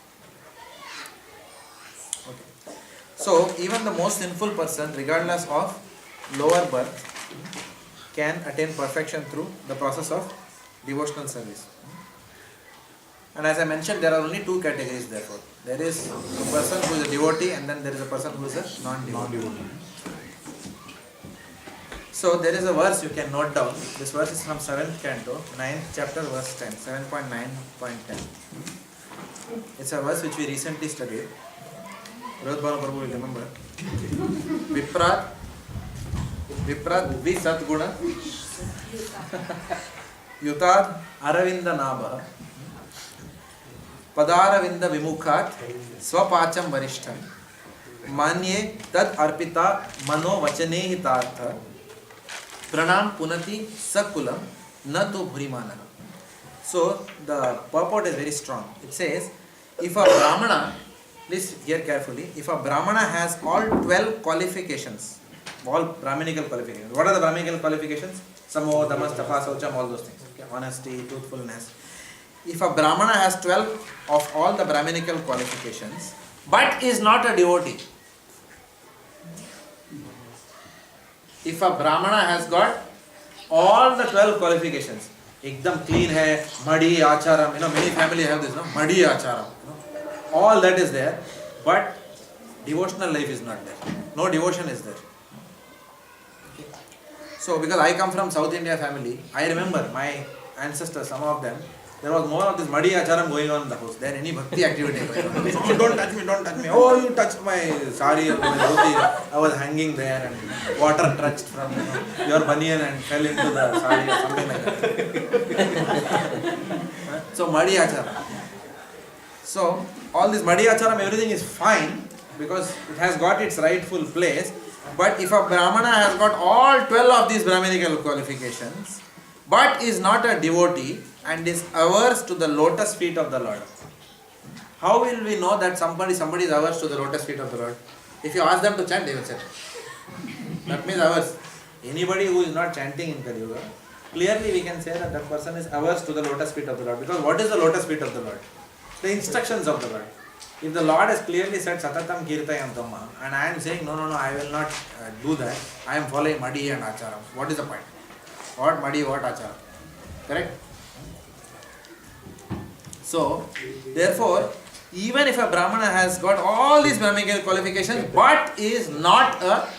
Okay. So even the most sinful person, regardless of lower birth, can attain perfection through the process of devotional service. And as I mentioned, there are only two categories therefore. There is a person who is a devotee and then there is a person who is a non-devotee. So there is a verse you can note down. This verse is from 7th canto, 9th chapter, verse 10, 7.9.10. It's a verse which we recently studied. Rohit Bhanu Prabhu will remember. Viprat Visatguna Yutad Aravinda Nabha Padaravinda Vimukhat Swapacham Varishtham Manye Tad Arpita Mano Vachane Hitartha Pranam Punati Sakulam Na to Bhurimana. So the purport is very strong. It says, if a Brahmana, please hear carefully, if a Brahmana has all 12 qualifications, all Brahminical qualifications. What are the Brahminical qualifications? Samo, Damas, Tapa, Saucham, all those things. Okay? Honesty, truthfulness. If a Brahmana has 12 of all the Brahminical qualifications, but is not a devotee, if a Brahmana has got all the 12 qualifications, ekdam clean hai, madi acharam, many families have this, madi acharam, all that is there, but devotional life is not there. No devotion is there. Okay. So because I come from South India family, I remember my ancestors, some of them, there was more of this madi acharam going on in the house than any bhakti activity going on. Oh, don't touch me, don't touch me. Oh, you touched my sari or my dhoti. I was hanging there and water touched from your banyan and fell into the sari or something like that. So madi acharam. So all this madi acharam, everything is fine because it has got its rightful place. But if a Brahmana has got all 12 of these Brahminical qualifications, but is not a devotee and is averse to the lotus feet of the Lord, how will we know that somebody is averse to the lotus feet of the Lord? If you ask them to chant, they will say. That means averse. Anybody who is not chanting in Kali Yuga, clearly we can say that that person is averse to the lotus feet of the Lord. Because what is the lotus feet of the Lord? The instructions of the Lord. If the Lord has clearly said Satatam Kirtayam Dhamma, and I am saying no, I will not do that, I am following Madi and Acharam. What is the point? What Madi, what Acharam? Correct? So, therefore, even if a Brahmana has got all these Brahminical qualifications but is not a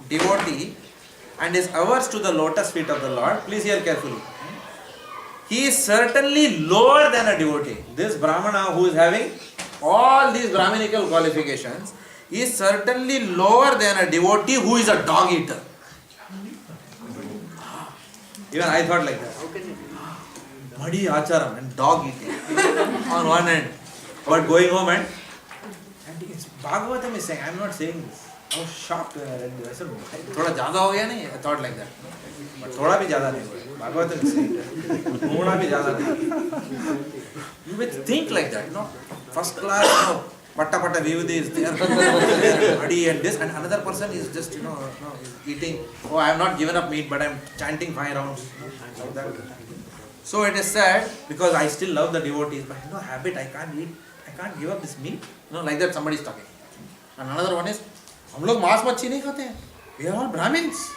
devotee and is averse to the lotus feet of the Lord, please hear carefully. He is certainly lower than a devotee. This Brahmana who is having all these Brahminical qualifications is certainly lower than a devotee who is a dog eater. Even I thought like that. Madi Acharam and dog eating on one end. But going home and it's Bhagavatam is saying, I am not saying this. I was shocked when I read this. I said, thoda zyada ho gaya nahi? I thought like that. But thoda bhi zyada nahi ho gaya. Bhagavatam is saying that. Thoda bhi zyada nahi. You will think like that, no? First class, patta vivudi is there. Adi and this, and another person is just, is eating. Oh, I have not given up meat, but I am chanting 5 rounds. Like that. So it is sad because I still love the devotees, but habit, I can't eat, I can't give up this meat. Like that somebody is talking. And another one is, हम लोग मांस मच्छी नहीं खाते हैं. We are all Brahmins.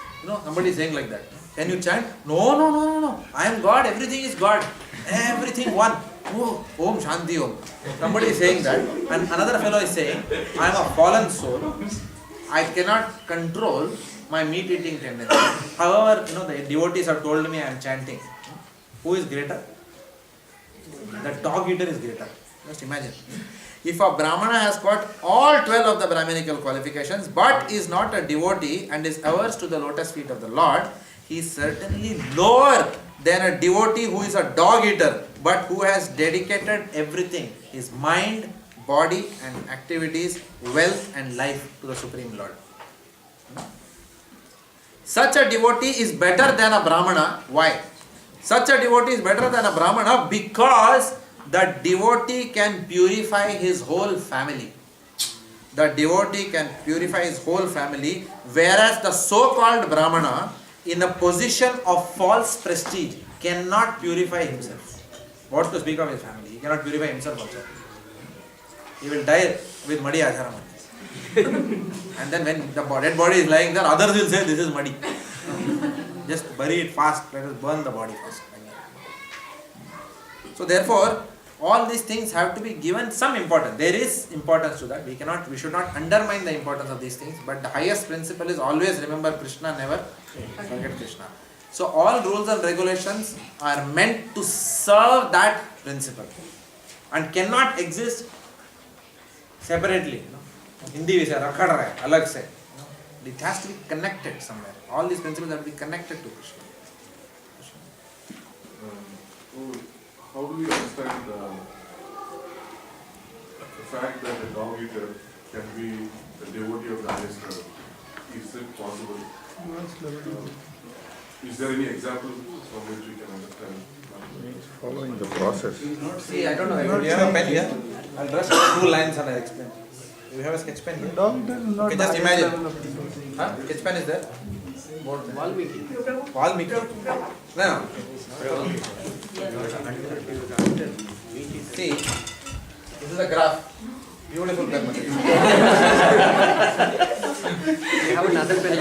Somebody is saying like that. Can you chant? No. I am God. Everything is God. Everything one. Oh, Om Shanti Om. Somebody is saying that. And another fellow is saying, I am a fallen soul. I cannot control my meat eating tendency. However, the devotees have told me I am chanting. Who is greater? The dog eater is greater. Just imagine. If a Brahmana has got all 12 of the Brahminical qualifications but is not a devotee and is averse to the lotus feet of the Lord, he is certainly lower than a devotee who is a dog eater but who has dedicated everything, his mind, body and activities, wealth and life to the Supreme Lord. Such a devotee is better than a Brahmana. Why? Such a devotee is better than a Brahmana because the devotee can purify his whole family. The devotee can purify his whole family, whereas the so-called Brahmana, in a position of false prestige, cannot purify himself. What to speak of his family? He cannot purify himself also. He will die with Madi Acharam. And then when the dead body is lying there, others will say, this is Madi. Just bury it fast, let us burn the body first. So therefore, all these things have to be given some importance. There is importance to that. We should not undermine the importance of these things. But the highest principle is always remember Krishna, never forget Krishna. So all rules and regulations are meant to serve that principle and cannot exist separately. Hindi we say, rakhad raha hai, alag se. It has to be connected somewhere. All these principles have to be connected to Krishna. How do we understand the fact that a dog eater can be a devotee of the highest level? Is it possible? Is there any example from which we can understand? Following the process. See, I don't know. Do you have a pen here? I'll just write 2 lines and I'll explain. Do you have a sketch pen here? Okay, just imagine. Sketch pen is there? Valmiki. Valmiki? No. See, this is a graph. Beautiful pen material. You have another pen.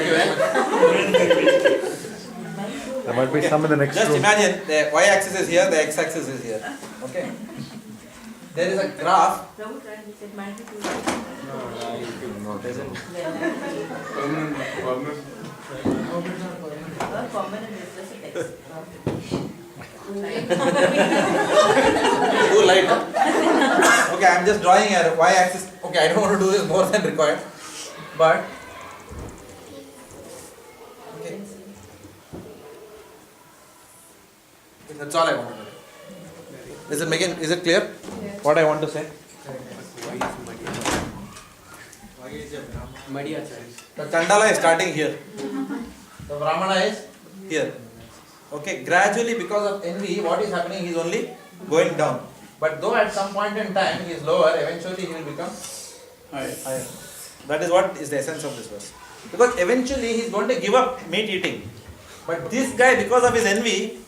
There might be some in the next Just room. imagine the y-axis is here, the x-axis is here. Okay. There is a graph. Too light. Okay, I am just drawing a y-axis. Okay, I don't want to do this more than required. But okay. That's all I want to do. Is it clear? What I want to say? The Chandala is starting here. The Brahmana is here. Okay, gradually because of envy, what is happening? He is only going down. But though at some point in time he is lower, eventually he will become higher. That is what is the essence of this verse. Because eventually he is going to give up meat eating. But this guy, because of his envy,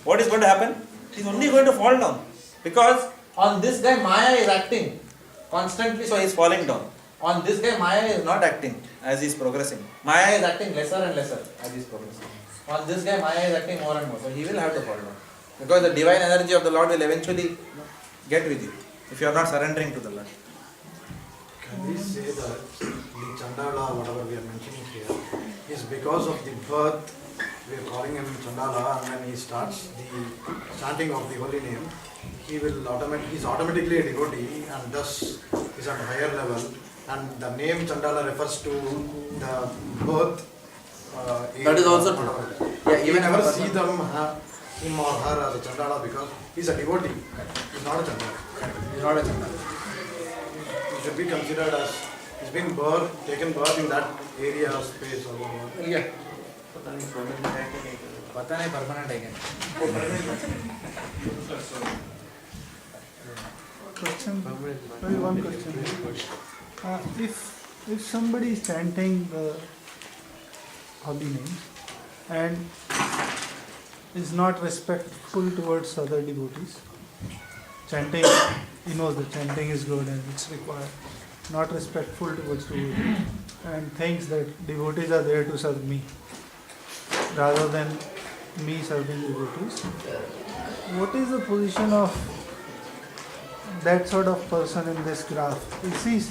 what is going to happen? He is only going to fall down. Because on this guy Maya is acting constantly, so he is falling down. On this guy Maya is not acting as he is progressing. Maya is acting lesser and lesser as he is progressing. On this guy Maya is acting more and more, so he will have to fall down. Because the divine energy of the Lord will eventually get with you if you are not surrendering to the Lord. Can we say that the Chandala, whatever we are mentioning here, is because of the birth, we are calling him Chandala, and when he starts the chanting of the holy name, he is automatically a devotee and thus is at a higher level, and the name Chandala refers to the birth. That is also true. Yeah, You even never if a see person- them, him or her as a Chandala because he is a devotee, he is not a Chandala. He is not a Chandala. He should be considered as he's been taken birth in that area of space or whatever. Yeah. पता नहीं permanent है क्या? Question. Maybe one question. If somebody is chanting the holy names and is not respectful towards other devotees, chanting, he knows that chanting is good and it's required, not respectful towards devotees, and thinks that devotees are there to serve me rather than me serving devotees. What is the position of that sort of person in this graph? You see,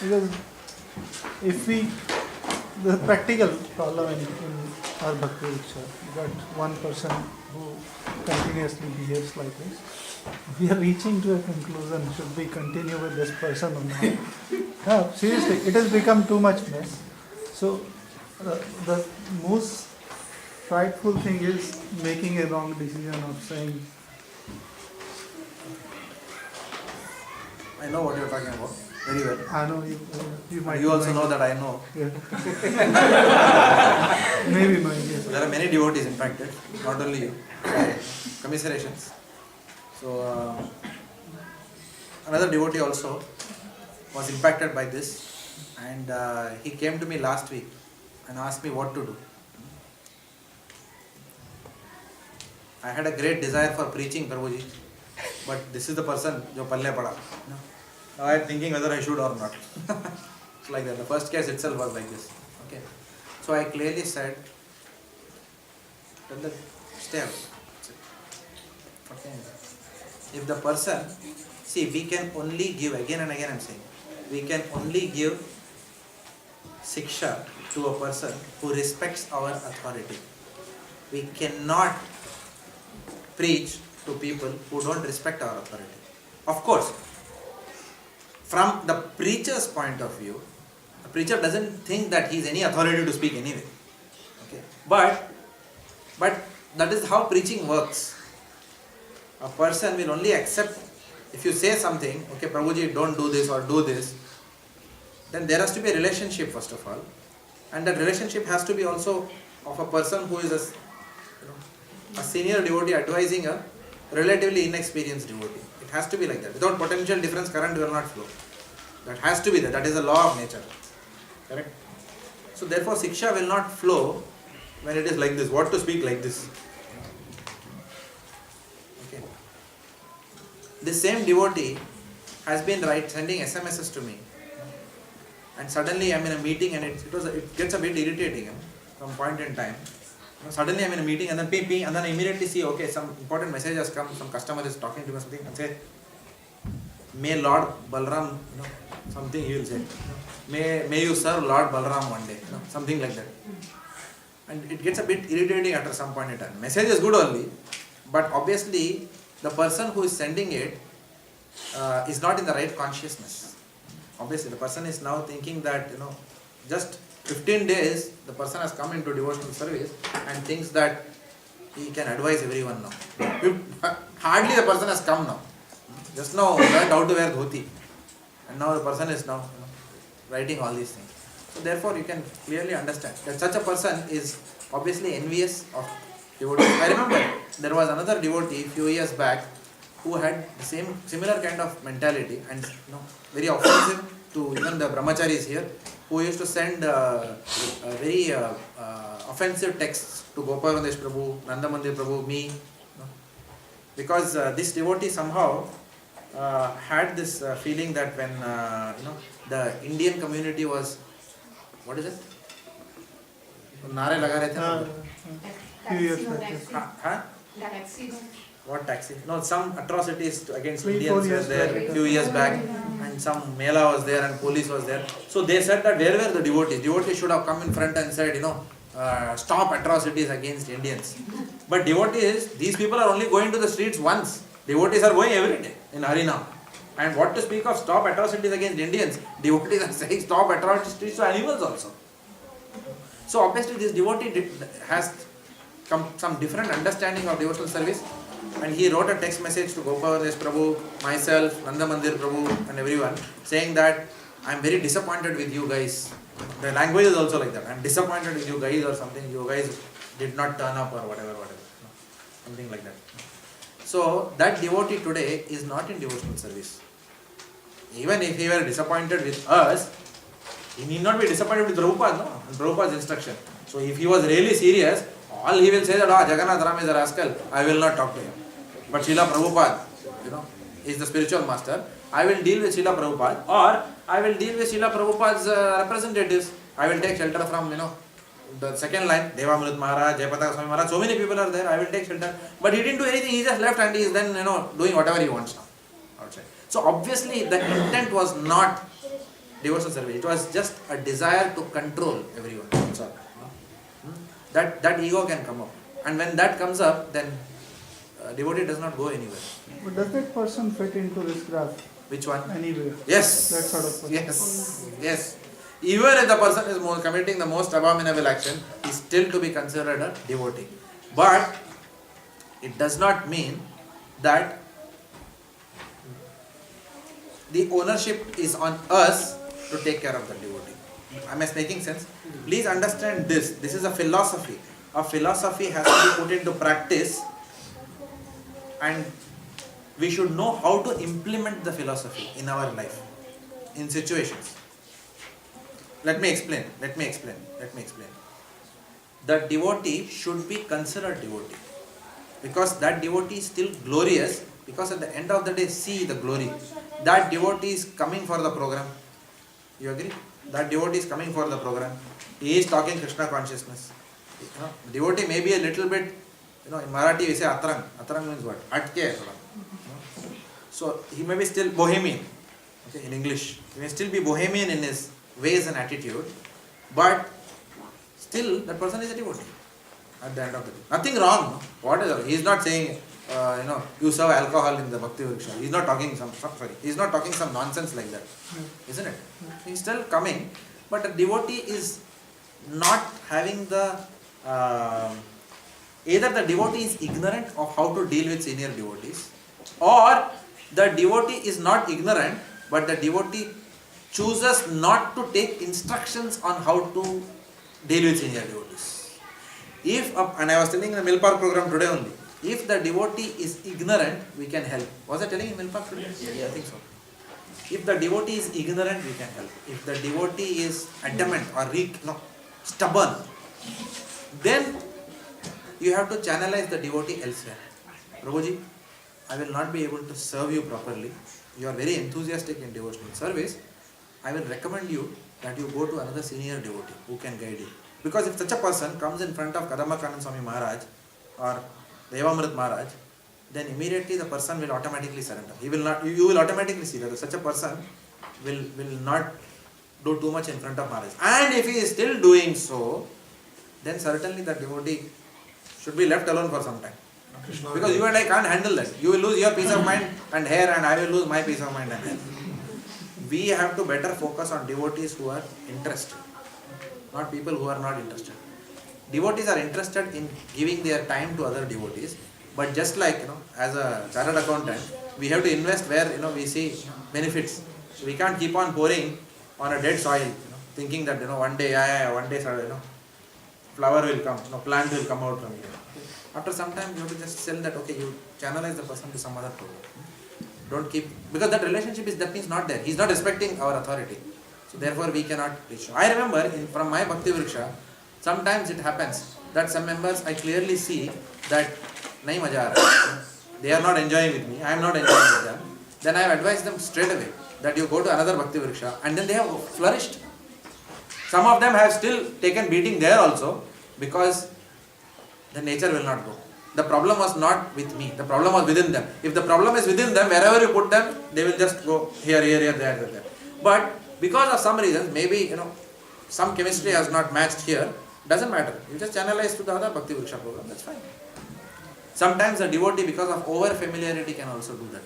because if the practical problem in our Bhakti Riksha, we got one person who continuously behaves like this. We are reaching to a conclusion, should we continue with this person or not? Yeah, seriously, it has become too much mess. So the most frightful thing is making a wrong decision of saying, I know what you are talking about very well. I know you might. You also know that I know. Yeah. Maybe mine, yes. There are many devotees impacted, not only you. Commiserations. So another devotee also was impacted by this, and he came to me last week and asked me what to do. I had a great desire for preaching Prabhuji, but this is the person jo palle pada. Now I am thinking whether I should or not. It's like that. The first case itself was like this. Okay. So I clearly said, tell them, stay away. Okay. If the person, see, we can only give, again and again I am saying, we can only give siksha to a person who respects our authority. We cannot preach to people who don't respect our authority. Of course, from the preacher's point of view, the preacher doesn't think that he is any authority to speak anyway. Okay. But that is how preaching works. A person will only accept if you say something, okay, Prabhuji, don't do this or do this, then there has to be a relationship first of all. And that relationship has to be also of a person who is a senior devotee advising a relatively inexperienced devotee. It has to be like that. Without potential difference, current will not flow. That has to be there. That is a law of nature. Correct? So therefore, siksha will not flow when it is like this. What to speak like this? Okay. This same devotee has been sending SMSs to me. And suddenly I am in a meeting and it gets a bit irritating from point in time. Suddenly I am in a meeting and then ping, and then I immediately see, okay, some important message has come, some customer is talking to me something and say, may Lord Balram, something he will say. May you serve Lord Balram one day, something like that. And it gets a bit irritating after some point in time. Message is good only, but obviously the person who is sending it is not in the right consciousness. Obviously the person is now thinking that, just 15 days the person has come into devotional service and thinks that he can advise everyone now. Hardly the person has come now. Just now learned how to wear dhoti. And now the person is now writing all these things. So therefore you can clearly understand that such a person is obviously envious of devotees. I remember there was another devotee few years back who had the similar kind of mentality and very offensive to even the brahmacharis here, who used to send very offensive texts to Gopaladesh Prabhu, Nanda Mandir Prabhu, me, because this devotee somehow had this feeling that when the Indian community was, what is it? Nare laga rahe the na? Few years back. Huh? Taxis. What taxi? No, some atrocities against 3-4 Indians were years there back. a few years back, and some mela was there and police was there. So they said that where were the devotees? Devotees should have come in front and said, stop atrocities against Indians. But devotees, these people are only going to the streets once. Devotees are going every day in Harinam. And what to speak of stop atrocities against Indians? Devotees are saying stop atrocities to animals also. So obviously this devotee has some different understanding of devotional service, and he wrote a text message to Gopaladesh Prabhu, myself, Nanda Mandir Prabhu and everyone, saying that I am very disappointed with you guys. The language is also like that. I am disappointed with you guys or something. You guys did not turn up or whatever. Something like that. So that devotee today is not in devotional service. Even if he were disappointed with us, he need not be disappointed with Prabhupada, no? And Prabhupada's instruction. So if he was really serious, all he will say that, Jagannath Ram is a rascal, I will not talk to him. But Srila Prabhupada, is the spiritual master. I will deal with Srila Prabhupada, or I will deal with Srila Prabhupada's representatives. I will take shelter from, the second line, Devamrut Maharaj, Jayapataka Swami Maharaj, so many people are there, I will take shelter. But he didn't do anything, he just left and he is then, doing whatever he wants now outside. So obviously the intent was not devotional service, it was just a desire to control everyone. That's all. That ego can come up. And when that comes up, then devotee does not go anywhere. But does that person fit into this graph? Which one? Anywhere. Yes. That sort of person. Yes. Even if the person is committing the most abominable action, he is still to be considered a devotee. But it does not mean that the ownership is on us to take care of the devotee. Am I making sense? Please understand this. This is a philosophy. A philosophy has to be put into practice, and we should know how to implement the philosophy in our life, in situations. Let me explain. The devotee should be considered devotee, because that devotee is still glorious, because at the end of the day, see the glory. That devotee is coming for the program. You agree? That devotee is coming for the program. He is talking Krishna consciousness. Devotee may be a little bit, in Marathi we say atrang. Atrang means what? Atke. So he may be still bohemian. Okay, in English, he may still be bohemian in his ways and attitude, but still that person is a devotee at the end of the day. Nothing wrong. No? Whatever. He is not saying, you serve alcohol in the Bhakti Vriksha. He is not talking some nonsense like that. Isn't it? He is still coming, but a devotee is not having the, either the devotee is ignorant of how to deal with senior devotees, or the devotee is not ignorant, but the devotee chooses not to take instructions on how to deal with senior devotees. And I was telling in the Milpark program today only, if the devotee is ignorant, we can help. Was I telling in Milpark today? Yeah, I think so. If the devotee is ignorant, we can help. If the devotee is adamant or stubborn, then you have to channelize the devotee elsewhere. Prabhuji, I will not be able to serve you properly. You are very enthusiastic in devotional service. I will recommend you that you go to another senior devotee who can guide you. Because if such a person comes in front of Kadambakanand Swami Maharaj or Devamrit Maharaj, then immediately the person will automatically surrender. He will not. You will automatically see that such a person will not do too much in front of Maharaj. And if he is still doing so, then certainly that devotee should be left alone for some time. Because you and I can't handle that. You will lose your peace of mind and hair, and I will lose my peace of mind and hair. We have to better focus on devotees who are interested, not people who are not interested. Devotees are interested in giving their time to other devotees, but just like, as a chartered accountant, we have to invest where, we see benefits. So we can't keep on pouring on a dead soil, thinking that one day, one day, flower will come, plant will come out from here. After some time, you have to just tell that, okay, you channelize the person to some other program. Don't keep, because that relationship is, that means not there. He's not respecting our authority. So therefore we cannot reach. I remember from my Bhakti Vriksha, sometimes it happens that some members I clearly see that nahi maja aa raha. They are not enjoying with me, I am not enjoying with them. Then I have advised them straight away that you go to another Bhakti Vriksha, and then they have flourished. Some of them have still taken beating there also, because the nature will not go. The problem was not with me, the problem was within them. If the problem is within them, wherever you put them, they will just go here, there. But because of some reasons, maybe some chemistry has not matched here, doesn't matter. You just channelize to the other Bhakti Vriksha program, that's fine. Sometimes a devotee, because of over familiarity, can also do that.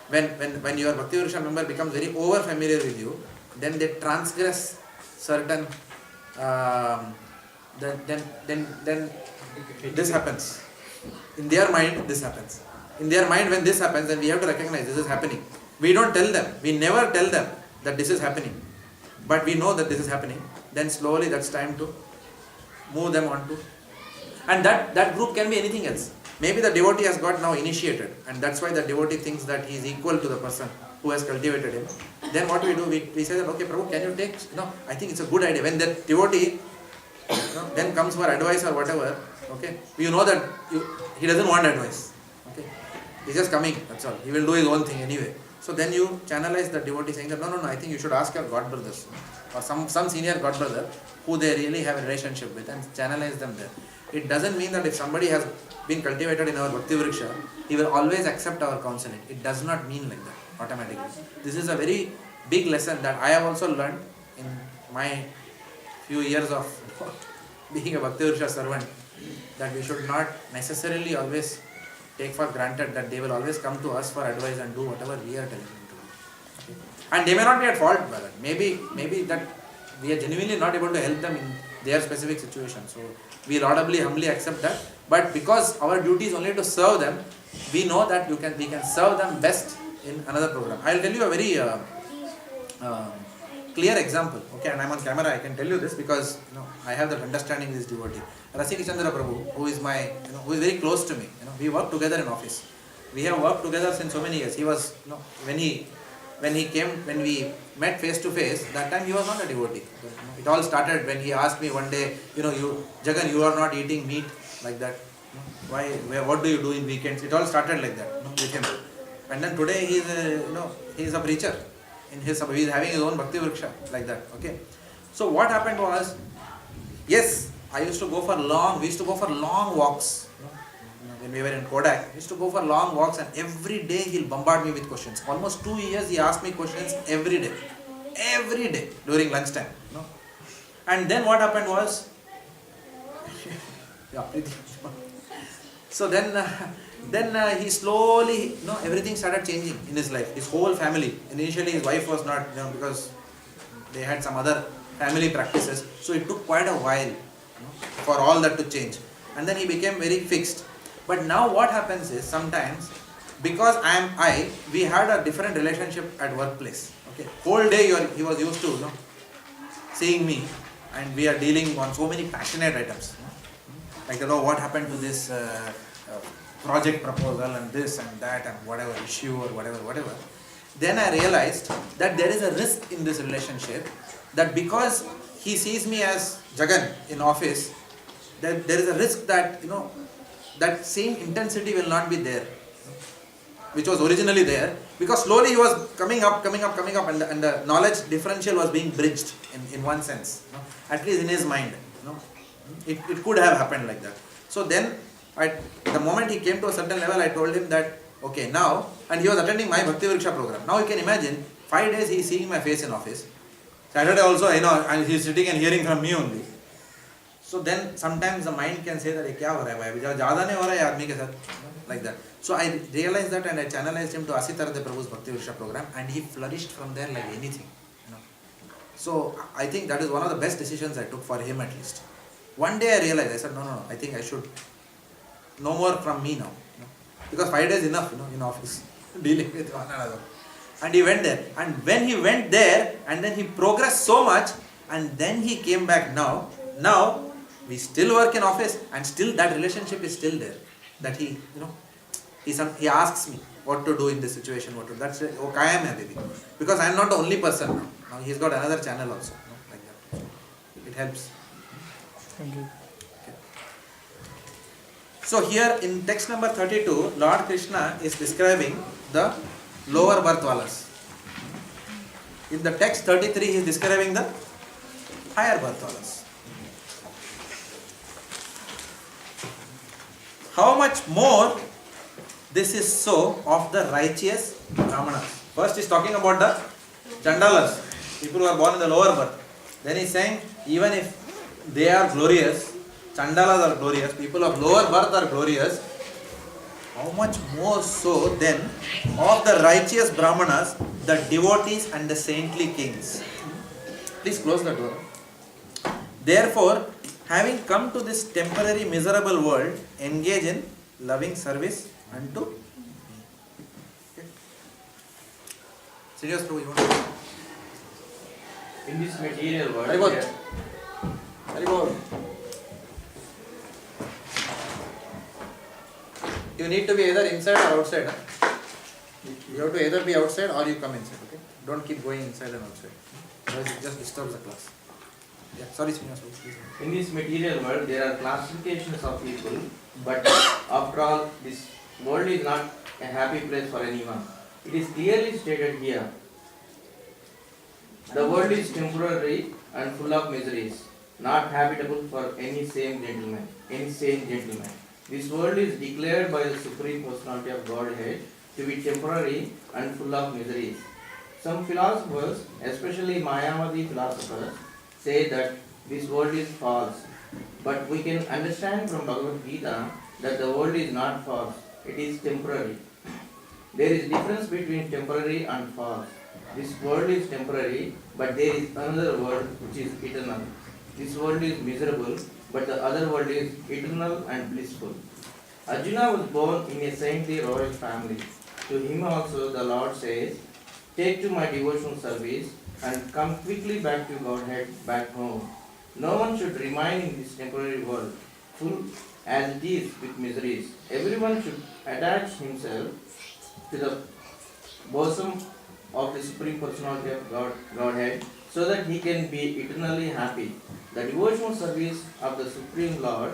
When your Bhakti Vriksha member becomes very over familiar with you, then they transgress certain, then this happens. In their mind, this happens. In their mind, when this happens, then we have to recognize this is happening. We don't tell them, we never tell them that this is happening. But we know that this is happening. Then slowly that's time to move them on to. And that group can be anything else. Maybe the devotee has got now initiated, and that's why the devotee thinks that he is equal to the person who has cultivated him. Then what we do, we say that, okay, Prabhu, can you take, I think it's a good idea. When that devotee then comes for advice or whatever, okay, you know that he doesn't want advice. Okay, he's just coming, that's all. He will do his own thing anyway. So then you channelize the devotee saying that, no, I think you should ask your god brothers or some senior god brother who they really have a relationship with, and channelize them there. It doesn't mean that if somebody has been cultivated in our Bhakti Vriksha, he will always accept our counseling. It does not mean like that automatically. This is a very big lesson that I have also learned in my few years of being a Bhakti Vriksha servant, that we should not necessarily always take for granted that they will always come to us for advice and do whatever we are telling them to do. Okay? And they may not be at fault by that. Maybe that we are genuinely not able to help them in their specific situation. So we laudably, humbly accept that. But because our duty is only to serve them, we know that we can serve them best in another program. I will tell you a very clear example. Okay, and I am on camera. I can tell you this because I have that understanding this devotee. Rasika Chandra Prabhu, who is who is very close to me. We work together in office. We have worked together since so many years. He was when we met face to face, that time he was not a devotee. It all started when he asked me one day, Jagan, you are not eating meat like that. Why? What do you do in weekends? It all started like that with him. And then today he is a preacher. He is having his own Bhakti Vriksha like that. Okay. So what happened was, yes, we used to go for long walks. When we were in Kodak, we used to go for long walks, and every day he'll bombard me with questions. Almost 2 years he asked me questions every day during lunchtime. And then what happened was, so then he slowly, everything started changing in his life. His whole family. Initially his wife was not, because they had some other family practices. So it took quite a while for all that to change. And then he became very fixed. But now what happens is, sometimes, because we had a different relationship at workplace. Okay, whole day he was used to seeing me, and we are dealing on so many passionate items. Like what happened to this project proposal and this and that and whatever issue or whatever. Then I realized that there is a risk in this relationship, that because he sees me as Jagan in office, that there is a risk that that same intensity will not be there, which was originally there, because slowly he was coming up, and the knowledge differential was being bridged in one sense, at least in his mind. It could have happened like that. So then, the moment he came to a certain level, I told him that, okay, now, and he was attending my Bhakti Vriksha program. Now you can imagine, 5 days he is seeing my face in office. Saturday also, and he is sitting and hearing from me only. So then sometimes the mind can say that, kya ho raha hai bhai, zyada nahi ho raha hai aadmi ke sath, like that. So I realized that, and I channelized him to Asitarade Prabhu's Bhakti Vriksha program, and he flourished from there like anything. So I think that is one of the best decisions I took for him, at least. One day I realized, I said, no, I think I should, no more from me now. Because 5 days enough, in office, dealing with one another. And he went there. And when he went there, and then he progressed so much, and then he came back now. Now, we still work in office, and still that relationship is still there. That he, he asks me what to do in this situation, that's it. Oh, kaya mein baby. Because I am not the only person now. Now he's got another channel also. Like that. It helps. Thank you. So here in text number 32, Lord Krishna is describing the lower birth walas. In the text 33, he is describing the higher birth walas. How much more this is so of the righteous Brahmanas. First he is talking about the Chandalas, people who are born in the lower birth. Then he is saying, even if they are glorious, Chandalas are glorious, people of lower birth are glorious, how much more so then of the righteous Brahmanas, the devotees and the saintly kings. Please close the door. Therefore, having come to this temporary miserable world, engage in loving service unto me. Okay. Serious Prabhu, you want to? In this material world, Very good. Very good. You need to be either inside or outside. You have to either be outside or you come inside. Okay? Don't keep going inside and outside. Otherwise it just disturbs the class. Yeah, sorry, Srinivas, please. in this material world, there are classifications of people, but after all, this world is not a happy place for anyone. It is clearly stated here. The world is temporary and full of miseries, not habitable for any sane gentleman. This world is declared by the Supreme Personality of Godhead to be temporary and full of miseries. Some philosophers, especially Mayavadi philosophers, say that this world is false. But we can understand from Bhagavad Gita that the world is not false, it is temporary. There is difference between temporary and false. This world is temporary, but there is another world which is eternal. This world is miserable, but the other world is eternal and blissful. Arjuna was born in a saintly royal family. To him also the Lord says, take to my devotional service and come quickly back to Godhead, back home. No one should remain in this temporary world, full as it is with miseries. Everyone should attach himself to the bosom of the Supreme Personality of Godhead, so that he can be eternally happy. The devotional service of the Supreme Lord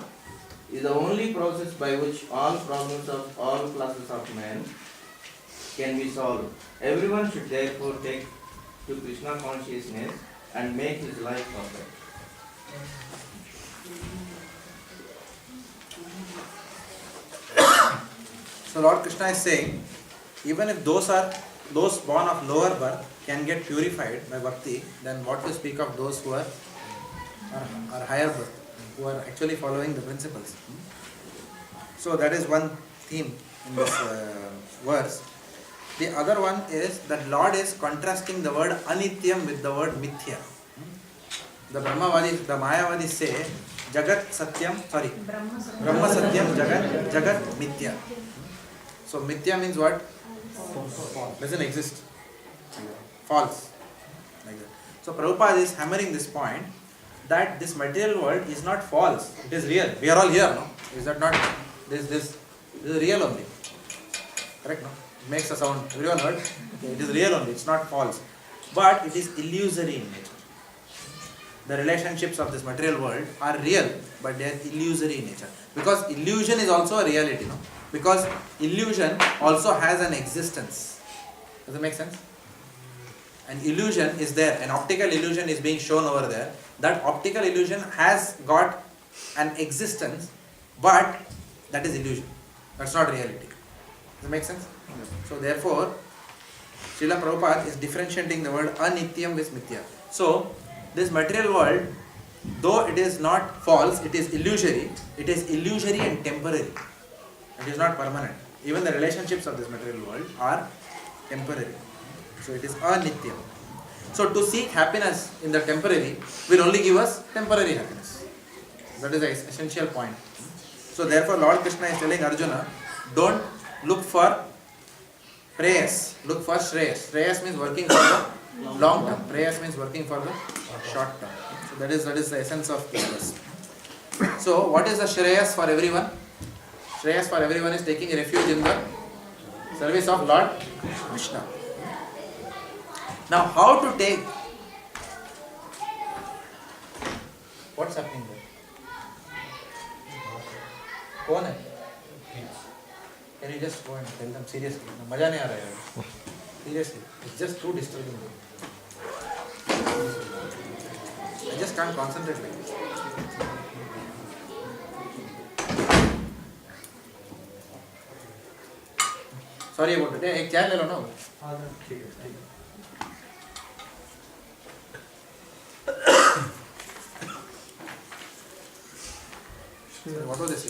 is the only process by which all problems of all classes of men can be solved. Everyone should therefore take to Krishna consciousness and make his life perfect. So Lord Krishna is saying, even if those born of lower birth can get purified by bhakti, then what to speak of those who are higher birth, who are actually following the principles. So that is one theme in this verse. The other one is that Lord is contrasting the word anityam with the word mithya. The Brahmavadis, the Mayavadis say, Jagat Satyam, Brahma Satyam Jagat Mithya. So Mithya means what? Doesn't exist. False. Like that. So Prabhupada is hammering this point that this material world is not false. It is real. We are all here, no? Is that not? This is real only. Correct, no? It makes a sound. Everyone heard? It is real only. It's not false. But it is illusory in nature. The relationships of this material world are real, but they are illusory in nature. Because illusion is also a reality, no? Because illusion also has an existence. Does it make sense? An illusion is there. An optical illusion is being shown over there. That optical illusion has got an existence, but that is illusion. That's not reality. Does it make sense? So therefore, Srila Prabhupada is differentiating the word anityam with mithya. So, this material world, though it is not false, it is illusory and temporary. It is not permanent. Even the relationships of this material world are temporary. So it is anityam. So to seek happiness in the temporary will only give us temporary happiness. That is the essential point. So therefore Lord Krishna is telling Arjuna, don't look for Prayas. Look for Shreyas. Shreyas means working for the long term. Prayas means working for the short term. So that is the essence of this verse. So what is the Shreyas for everyone? Shreyas for everyone is taking refuge in the service of Lord Krishna. Now how to take? What's happening there? कौन है? Can you just go and tell them seriously? मजा नहीं आ रहा है. Seriously, it's just too disturbing. I just can't concentrate like this. Sorry about it. एक chair ले लो ना. हाँ ठीक है. What was this?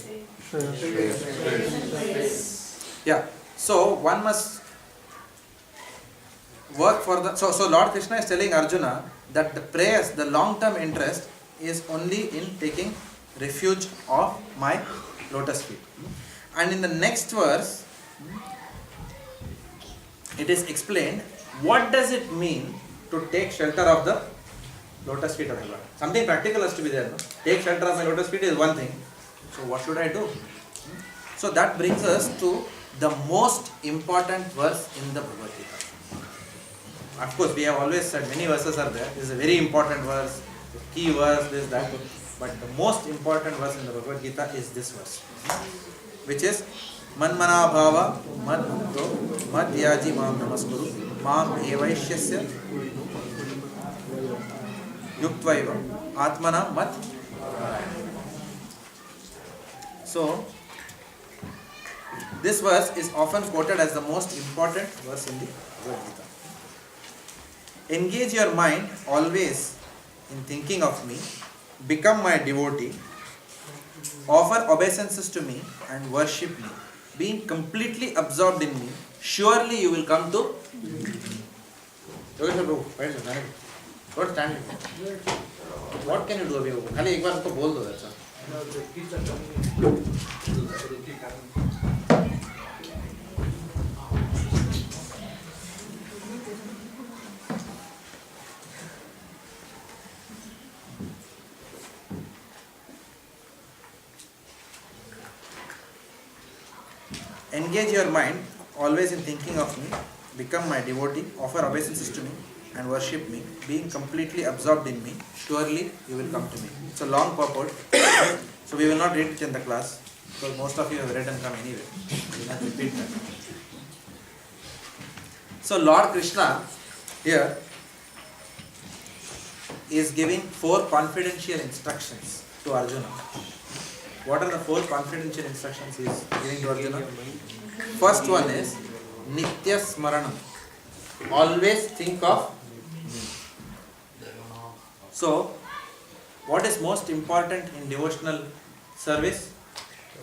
Yeah. So one must work for the. So Lord Krishna is telling Arjuna that the prayers, the long-term interest, is only in taking refuge of my lotus feet. And in the next verse, it is explained what does it mean to take shelter of the lotus feet of the Lord. Something practical has to be there. No? Take shelter of my lotus feet is one thing. So what should I do? So that brings us to the most important verse in the Bhagavad Gita. Of course, we have always said many verses are there. This is a very important verse, key verse, this, that. But the most important verse in the Bhagavad Gita is this verse, which is Manmana Bhava Mad Bhakto Mad Yaji Mam Namaskuru Mam Evaishyasya Yuktvaiva Atmana Mat. So, this verse is often quoted as the most important verse in the Bhagavad Gita. Engage your mind always in thinking of me, become my devotee, offer obeisances to me and worship me. Being completely absorbed in me, surely you will come to Yogesh Prabhu, where is the manager? Don't stand here. What can you do अभी? खाली एक बार उसको बोल दो ऐसा. Engage your mind always in thinking of me, become my devotee, offer obeisances to me and worship me, being completely absorbed in me, surely you will come to me. It's a long purport, so we will not read it in the class, because most of you have read and come anyway. We will not repeat that. So Lord Krishna here is giving 4 confidential instructions to Arjuna. What are the 4 confidential instructions he is giving to Arjuna? First one is Nitya Smaranam. Always think of me. So, what is most important in devotional service?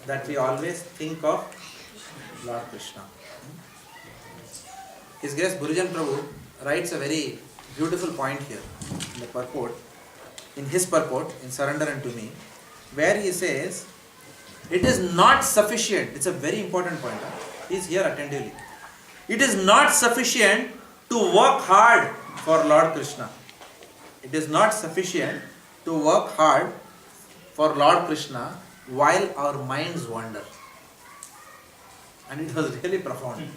That we always think of Lord Krishna. His Grace Gurujan Prabhu writes a very beautiful point here in the purport, in his purport, in Surrender Unto Me, where he says, it is not sufficient, it's a very important point, he's here attentively. It is not sufficient to work hard for Lord Krishna. It is not sufficient to work hard for Lord Krishna while our minds wander. And it was really profound.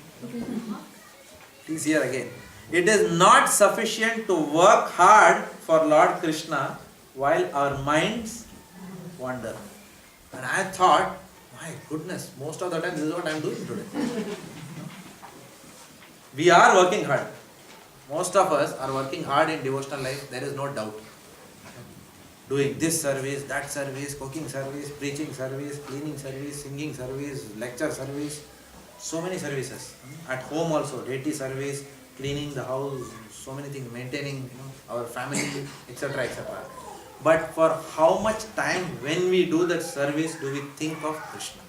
He's here again. It is not sufficient to work hard for Lord Krishna while our minds wander. And I thought, my goodness, most of the time this is what I am doing today. We are working hard. Most of us are working hard in devotional life, there is no doubt. Doing this service, that service, cooking service, preaching service, cleaning service, singing service, lecture service, so many services. At home also, deity service, cleaning the house, so many things, maintaining our family, etc., etc. But for how much time when we do that service do we think of Krishna?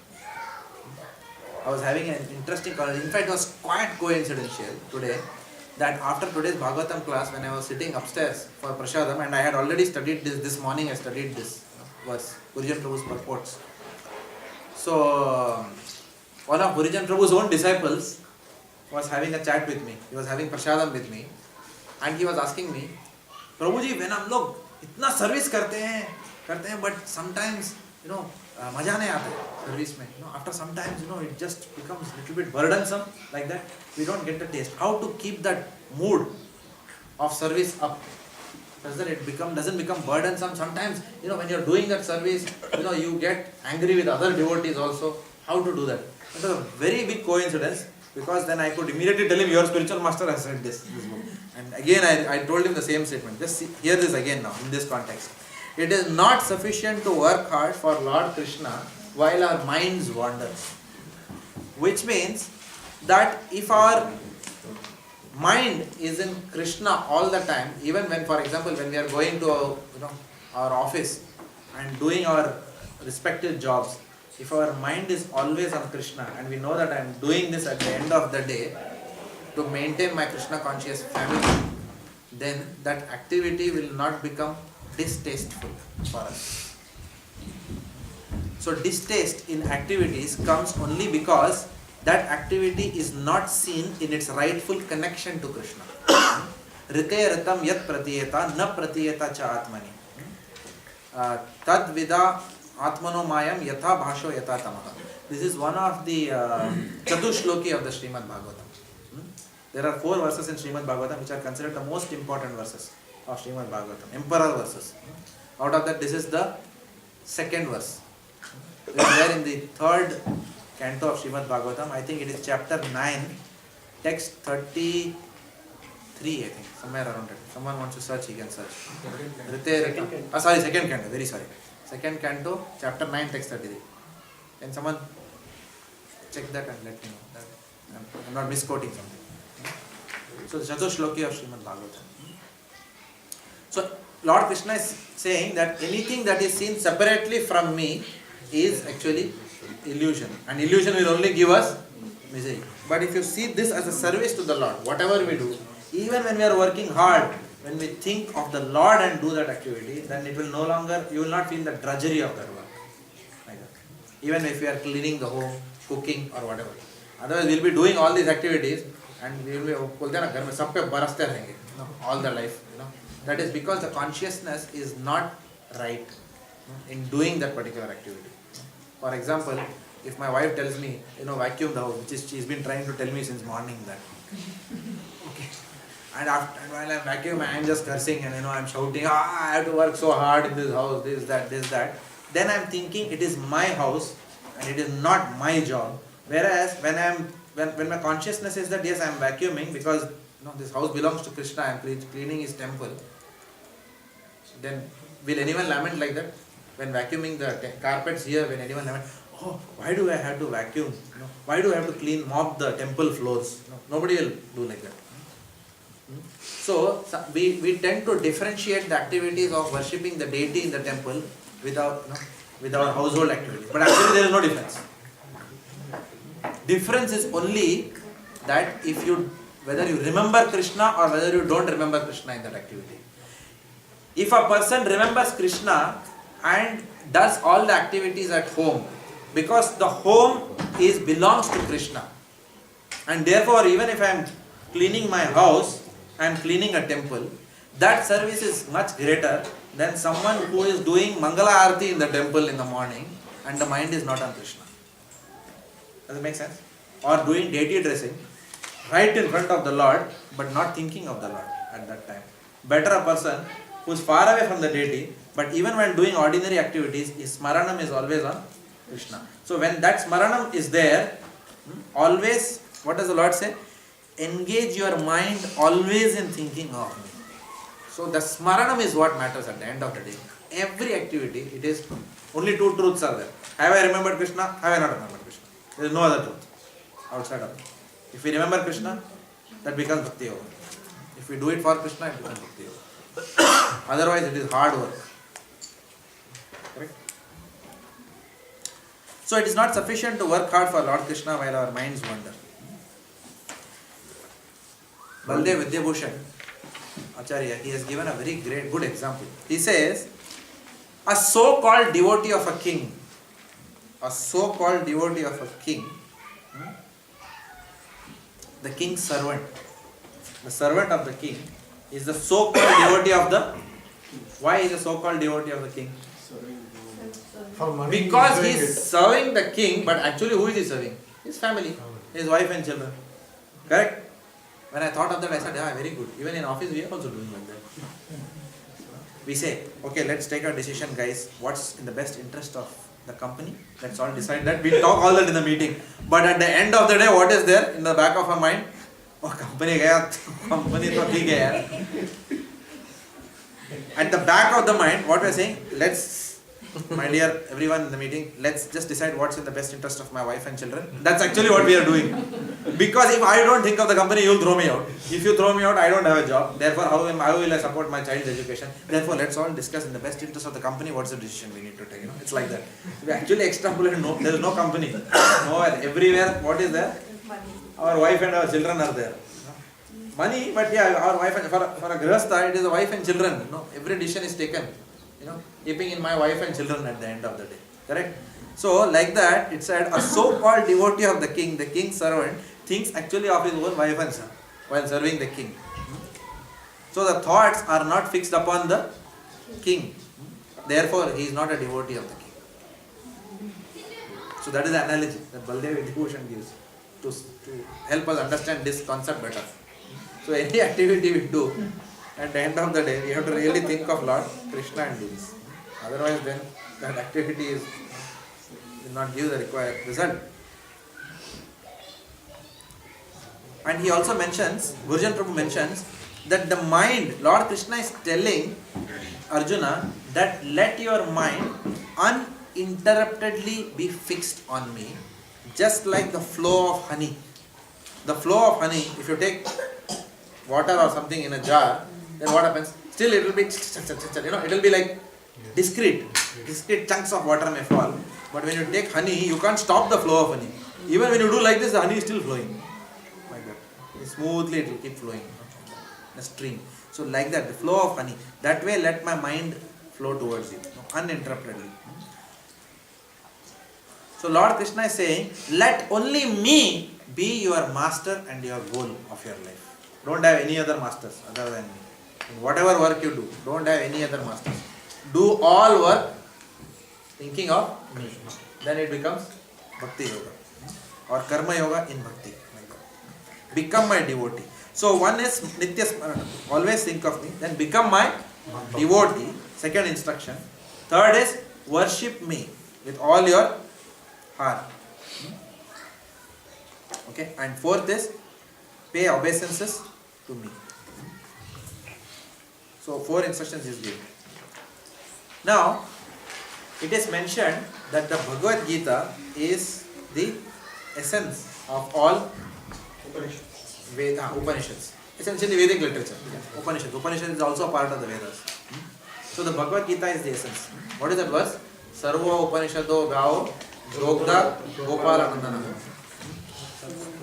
I was having an interesting conversation. In fact, it was quite coincidental today that after today's Bhagavatam class, when I was sitting upstairs for Prashadam, and I had already studied this morning, I studied this verse, Gurujan Prabhu's purports. So, one of Gurujan Prabhu's own disciples was having a chat with me. He was having prasadam with me, and he was asking me, Prabhuji, when हम लोग इतना service करते हैं, but sometimes मजा नहीं आता है service में. After some times it just becomes a little bit burdensome like that. We don't get the taste. How to keep that mood of service up? Doesn't become burdensome. Sometimes when you're doing that service, you get angry with other devotees also. How to do that? It was a very big coincidence, because then I could immediately tell him, your spiritual master has read this book. And again I told him the same statement. Just hear this again now in this context. It is not sufficient to work hard for Lord Krishna while our minds wander. Which means that if our mind is in Krishna all the time, even when, for example, when we are going to our office and doing our respective jobs, if our mind is always on Krishna and we know that I am doing this at the end of the day to maintain my Krishna conscious family, then that activity will not become distasteful for us. So distaste in activities comes only because that activity is not seen in its rightful connection to Krishna. Ritaya ritam yat pratiyeta na pratiyeta cha atmani. Tad vida atmano mayam yatha bhasho yatha tamaha. This is one of the Chatushloki of the Srimad Bhagavatam. There are 4 verses in Srimad Bhagavatam which are considered the most important verses of Srimad Bhagavatam, emperor verses. Out of that, this is the 2nd verse. We are there in the 3rd canto of Srimad Bhagavatam. I think it is chapter 9, text 33, I think, somewhere around it. Someone wants to search, he can search. Sorry, 2nd canto, very sorry. 2nd canto, chapter 9, text 33. Can someone check that and let me know that I'm not misquoting something. So the Chatushloki of Srimad Bhagavatam. So Lord Krishna is saying that anything that is seen separately from me is actually illusion, and illusion will only give us misery. But if you see this as a service to the Lord, whatever we do, even when we are working hard, when we think of the Lord and do that activity, then it will no longer, you will not feel the drudgery of that work. Like that. Even if we are cleaning the home, cooking or whatever. Otherwise we will be doing all these activities and we will be all the life. That is because the consciousness is not right in doing that particular activity. For example, if my wife tells me, vacuum the house, which is she's been trying to tell me since morning that. Okay. And while I'm vacuuming, I'm just cursing and I am shouting, I have to work so hard in this house, this, that. Then I'm thinking it is my house and it is not my job. Whereas when my consciousness is that yes, I am vacuuming because this house belongs to Krishna, I am cleaning his temple. Then will anyone lament like that? When vacuuming the carpets here, when anyone lament, oh, why do I have to vacuum? Why do I have to mop the temple floors? Nobody will do like that. So we tend to differentiate the activities of worshipping the deity in the temple with our household activities. But actually there is no difference. Difference is only that whether you remember Krishna or whether you don't remember Krishna in that activity. If a person remembers Krishna and does all the activities at home, because the home belongs to Krishna, and therefore even if I am cleaning my house, I am cleaning a temple, that service is much greater than someone who is doing Mangala Arati in the temple in the morning and the mind is not on Krishna. Does it make sense? Or doing deity dressing right in front of the Lord but not thinking of the Lord at that time. Better a person who is far away from the deity, but even when doing ordinary activities, his smaranam is always on Krishna. So when that smaranam is there, always, what does the Lord say? Engage your mind always in thinking of me. So the smaranam is what matters at the end of the day. Every activity, it is only 2 truths are there. Have I remembered Krishna? Have I not remembered Krishna? There is no other truth outside of it. If we remember Krishna, that becomes Bhakti Yoga. If we do it for Krishna, it becomes Bhakti Yoga. Otherwise, it is hard work. Correct? So it is not sufficient to work hard for Lord Krishna while our minds wander. Baldev Vidyabhushan Acharya, he has given a very good example. He says, a so-called devotee of a king, the king's servant. The servant of the king is the so-called devotee of the. Why is the so-called devotee of the king? Because he is serving the king, but actually who is he serving? His family, his wife and children. Correct? When I thought of that, I said, yeah, very good. Even in office, we are also doing like that. We say, okay, let's take a decision, guys. What's in the best interest of the company? Let's all decide that. We'll talk all that in the meeting. But at the end of the day, what is there in the back of our mind? Oh, company gaya, company to theek hai yaar. At the back of the mind, what we're saying, let's, my dear everyone in the meeting, let's just decide what's in the best interest of my wife and children. That's actually what we are doing. Because if I don't think of the company, you'll throw me out. If you throw me out, I don't have a job. Therefore, how will I support my child's education? Therefore, let's all discuss in the best interest of the company, what's the decision we need to take. It's like that. We actually extrapolate, no, there is no company. Nowhere, everywhere, what is there? Our wife and our children are there. Money, but yeah, our wife and for a grihastha, it is a wife and children. Every decision is taken. Keeping in my wife and children at the end of the day. Correct? So, like that, it said a so-called devotee of the king's servant, thinks actually of his own wife and son while serving the king. So, the thoughts are not fixed upon the king. Therefore, he is not a devotee of the king. So, that is the analogy that Baldev Vibhushan gives to help us understand this concept better. So, any activity we do, at the end of the day, we have to really think of Lord Krishna and do this. Otherwise, then that activity will not give the required result. And he also mentions, Gurujan Prabhu mentions, that the mind, Lord Krishna is telling Arjuna that let your mind uninterruptedly be fixed on me, just like the flow of honey. The flow of honey, if you take water or something in a jar, then what happens? Still it will be, it will be like discrete chunks of water may fall. But when you take honey, you can't stop the flow of honey. Even when you do like this, the honey is still flowing. Like that. Smoothly it will keep flowing. A stream. So like that, the flow of honey. That way let my mind flow towards you, uninterruptedly. So Lord Krishna is saying, let only me be your master and your goal of your life. Don't have any other masters other than me. In whatever work you do, don't have any other masters. Do all work thinking of me. Then it becomes Bhakti Yoga or Karma Yoga in Bhakti. Become my devotee. So one is Nitya Smarana, always think of me. Then become my devotee, second instruction. Third is worship me with all your heart. Okay, and fourth is pay obeisances to me. So 4 instructions is given. Now, it is mentioned that the Bhagavad Gita is the essence of all Upanishads. Essentially Vedic literature. Upanishads. Upanishad is also a part of the Vedas. So the Bhagavad Gita is the essence. What is that verse? Sarva Upanishado Gao Yogda Gopalanandana.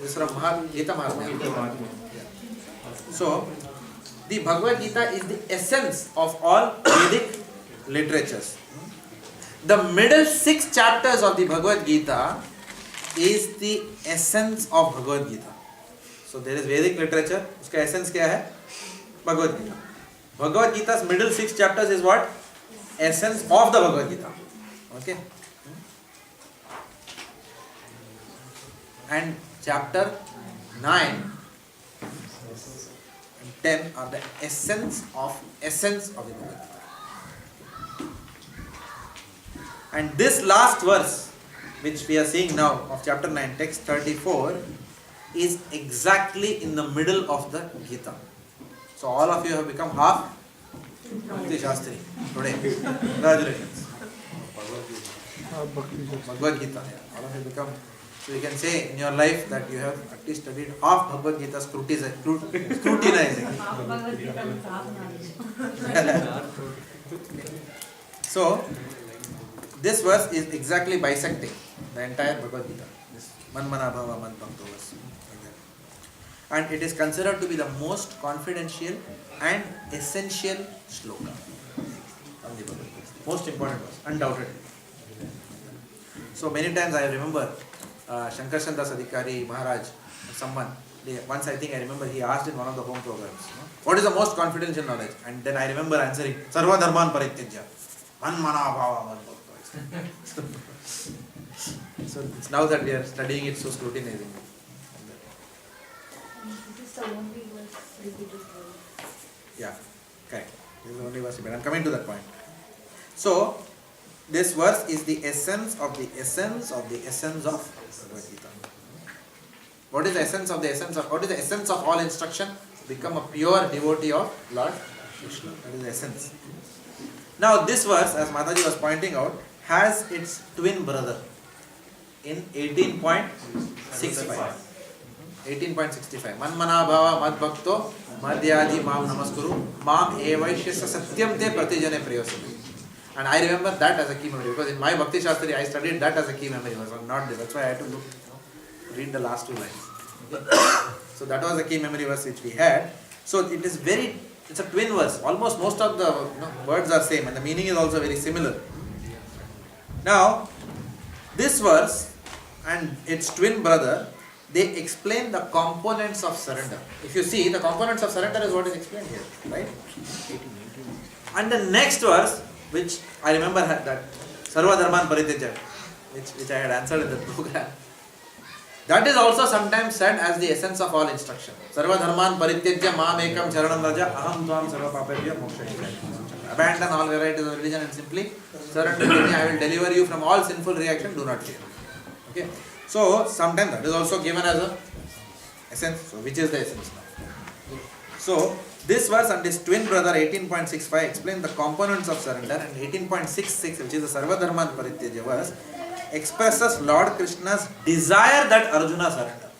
This is from Gita Mahatmya. So, the Bhagavad Gita is the essence of all Vedic literatures. The middle 6 chapters of the Bhagavad Gita is the essence of Bhagavad Gita. So there is Vedic literature. Uska essence kya hai? Bhagavad Gita. Bhagavad Gita's middle 6 chapters is what? Essence of the Bhagavad Gita. Okay. And chapter 9 and 10 are the essence of the Bhagavad Gita. And this last verse, which we are seeing now of chapter 9, text 34, is exactly in the middle of the Gita. So all of you have become half Bhakti Shastri today. Congratulations. Bhagavad Gita. Yeah. All of you become. So you can say in your life that you have at least studied half Bhagavad Gita scrutinizing. So this verse is exactly bisecting the entire Bhagavad Gita. This Man Mana Bhava Man Bhakto verse. And it is considered to be the most confidential and essential shloka of the Bhagavad Gita. Most important verse, undoubtedly. So many times I remember Shankarshan Das Adhikari Maharaj, someone, Once I think I remember he asked in one of the home programs, what is the most confidential knowledge? And then I remember answering, Sarva Dharman Parityajya. Man Mana Bhava Man Bhakta. So it's now that we are studying it so scrutinizingly. This is the only verse repeated verse. Yeah, correct. This is the only verse, but I'm coming to that point. So, this verse is the essence of the essence of the essence of Bhagavad Gita. What is the essence of the essence of, what is the essence of all instruction? Become a pure devotee of Lord Krishna. That is the essence. Now, this verse, as Mataji was pointing out, has its twin brother in 18.65. 18.65. Manmana bhava mad bhakto madhyadi mam namaskuru mam evaishyasa satyam te pratijane prayosami. And I remember that as a key memory because in my Bhakti Shastri I studied that as a key memory verse, not this. That's why I had to look, read the last two lines. So that was a key memory verse which we had. So it is it's a twin verse. Almost most of the words are same and the meaning is also very similar. Now, this verse and its twin brother, they explain the components of surrender. If you see, the components of surrender is what is explained here, right? And the next verse, which I remember that Sarva Dharman Parityajya, which I had answered in the program. That is also sometimes said as the essence of all instruction. Sarva Dharman Parityajya Mam Ekam Charanam Raja Aham Tvam Sarva Papabhya Mokshayasya. Abandon all varieties of religion and simply surrender to me. I will deliver you from all sinful reaction. Do not fear. Okay. So sometimes that is also given as a essence. So which is the essence now? So this verse and this twin brother 18.65 explain the components of surrender, and 18.66, which is the Sarva Dharman Parityajya verse, expresses Lord Krishna's desire that Arjuna surrender.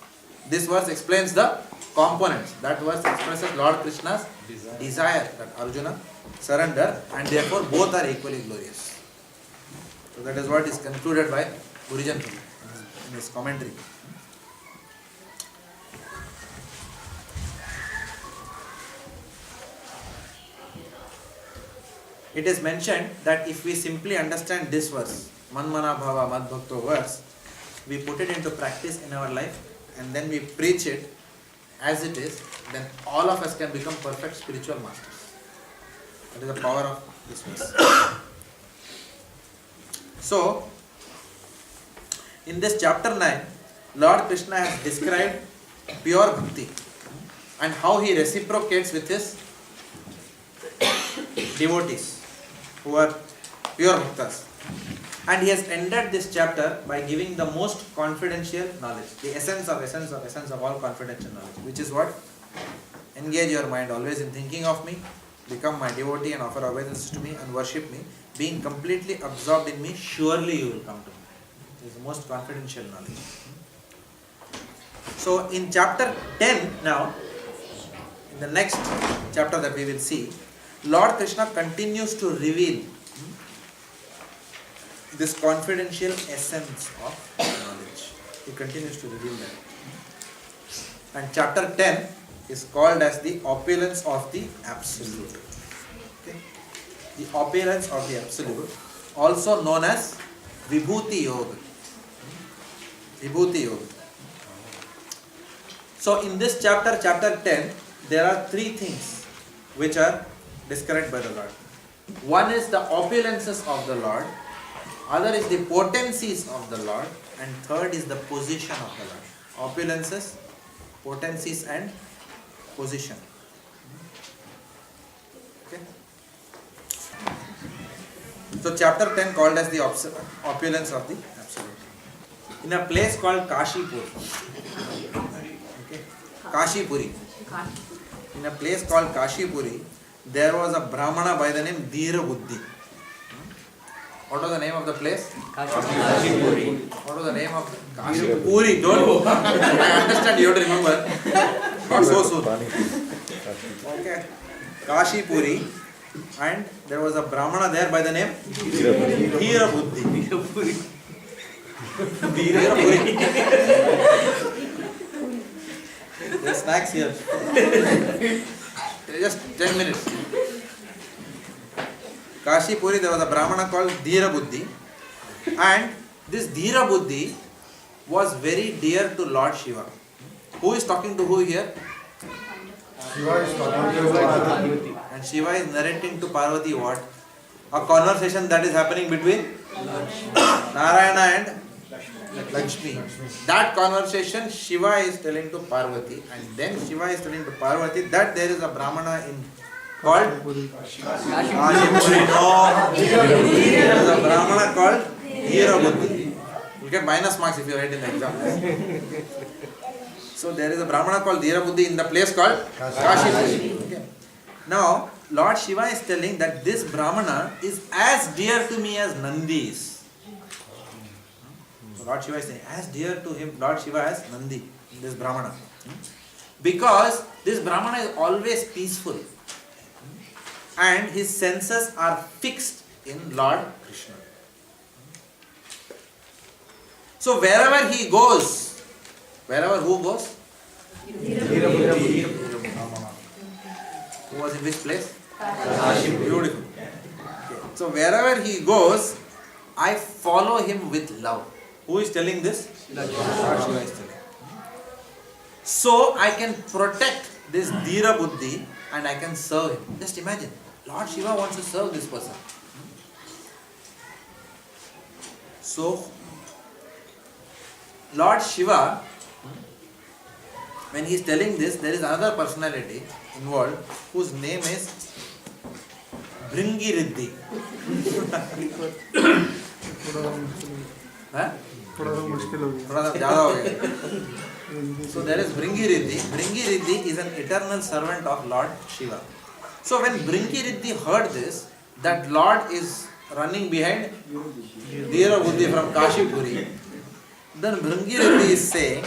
This verse explains the components. That verse expresses Lord Krishna's desire that Arjuna surrender, and therefore both are equally glorious. So that is what is concluded by Origen in his commentary. It is mentioned that if we simply understand this verse, Manmana Bhava Mad Bhakto verse, we put it into practice in our life and then we preach it as it is, then all of us can become perfect spiritual masters. That is the power of this verse. So, in this chapter 9, Lord Krishna has described pure bhakti and how he reciprocates with his devotees who are pure bhaktas. And he has ended this chapter by giving the most confidential knowledge, the essence of all confidential knowledge, which is what? Engage your mind always in thinking of me, become my devotee and offer obeisance to me and worship me. Being completely absorbed in me, surely you will come to me. It is the most confidential knowledge. So in chapter 10 now, in the next chapter that we will see, Lord Krishna continues to reveal this confidential essence of knowledge. He continues to reveal that. And chapter 10 is called as the opulence of the absolute. Okay? The opulence of the absolute, also known as Vibhuti Yoga. Vibhuti Yoga. So in this chapter, chapter 10, there are three things which are described by the Lord. One is the opulences of the Lord, other is the potencies of the Lord, and third is the position of the Lord. Opulences, potencies and position. Okay. So chapter 10 called as the opulence of the absolute. In a place called Kashipur. Okay. Kashipuri. In a place called Kashipuri, there was a Brahmana by the name Dhira Buddhi. What was the name of the place? Kashipuri. What was the name of Kashipuri? Don't. I understand you have to remember. Not so soon. Okay. Kashipuri, and there was a Brahmana there by the name Dhira Buddhi. Dhira Buddhi. There's snacks here. Just 10 minutes. Kashipuri, there was a Brahmana called Dhira Buddhi, and this Dhira Buddhi was very dear to Lord Shiva. Who is talking to who here? Shiva is talking to Parvati. And Shiva is narrating to Parvati what? A conversation that is happening between Narayana and Lakshmi. That conversation Shiva is telling to Parvati, and then Shiva is telling to Parvati that there is a Brahmana in called Kashipuri. No, there is a Brahmana called Dhirabuddhi. You get minus marks if you write in the exam. So there is a Brahmana called Dhirabuddhi in the place called Kashipuri. Okay. Now Lord Shiva is telling that this Brahmana is as dear to me as Nandi is. So Lord Shiva is saying, as dear to him, Lord Shiva as Nandi, this Brahmana. Because this Brahmana is always peaceful. And his senses are fixed in Lord Krishna. So wherever he goes, who goes? Who was in which place? Beautiful. Okay. So wherever he goes, I follow him with love. Who is telling this? Lord Shiva is telling. So I can protect this Dhira Buddhi and I can serve him. Just imagine, Lord Shiva wants to serve this person. So Lord Shiva, when he is telling this, there is another personality involved whose name is Bhringi Riddhi. So there is Bhringi Riddhi. Bhringi Riddhi is an eternal servant of Lord Shiva. So when Bhringi Riddhi heard this, that Lord is running behind Dhira Buddhi from Kashipuri, then Bhringi Riddhi is saying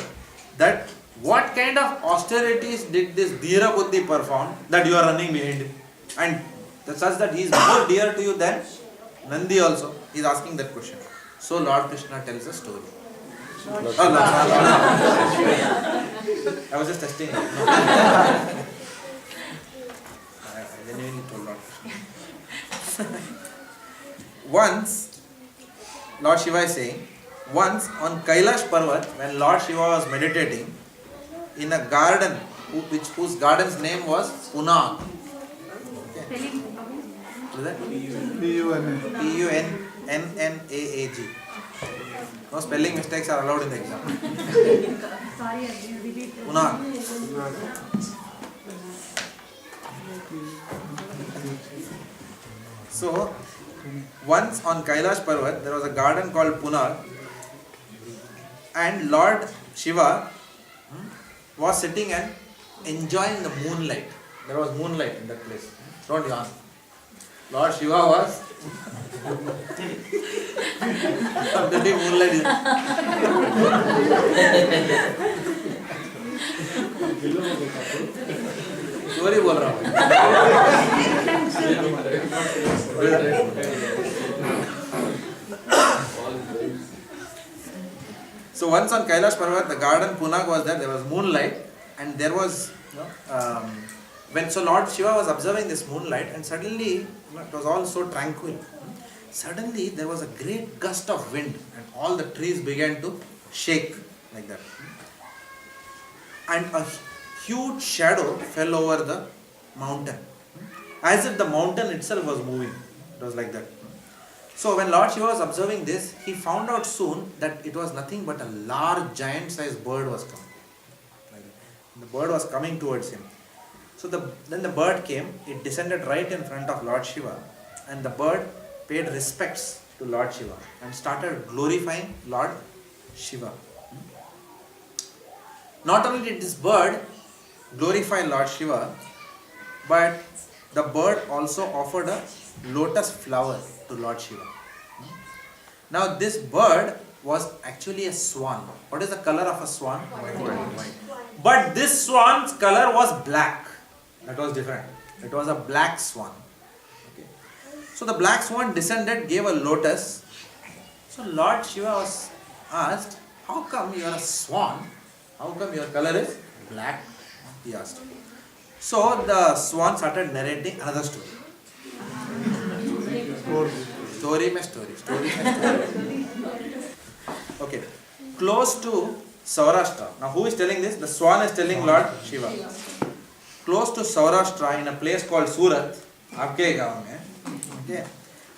that what kind of austerities did this Dhira Buddhi perform that you are running behind him? And such that he is more dear to you than Nandi also. He is asking that question. So Lord Krishna tells a story. I was just testing. I genuinely told Lord Krishna. Once, Lord Shiva is saying, once on Kailash Parvat, when Lord Shiva was meditating in a garden, whose garden's name was Punag. Okay. What is that? P-U-N-N-A-A-G. No spelling mistakes are allowed in the exam. Punag. So, once on Kailash Parvat, there was a garden called Punag, and Lord Shiva was sitting and enjoying the moonlight. There was moonlight in that place. Don't yawn. Lord Shiva was completely moonlight. Story बोल रहा हूँ. So once on Kailash Parvat, the garden Punag was there. There was moonlight, and there was so Lord Shiva was observing this moonlight, and suddenly it was all so tranquil. Suddenly there was a great gust of wind, and all the trees began to shake like that, and a huge shadow fell over the mountain, as if the mountain itself was moving. It was like that. So when Lord Shiva was observing this, he found out soon that it was nothing but a large giant-sized bird was coming. Like that. The bird was coming towards him. So then the bird came, it descended right in front of Lord Shiva, and the bird paid respects to Lord Shiva and started glorifying Lord Shiva. Not only did this bird glorify Lord Shiva, but the bird also offered a lotus flower to Lord Shiva. Now this bird was actually a swan. What is the color of a swan? White. But this swan's color was black. That was different. It was a black swan. Okay. So the black swan descended, gave a lotus. So Lord Shiva was asked, how come you are a swan? How come your color is black? He asked. So the swan started narrating another story. Story. Okay. Close to Saurashtra. Now who is telling this? The swan is telling Lord Shiva. Close to Saurashtra, in a place called Surat, आपके गाँव में, okay,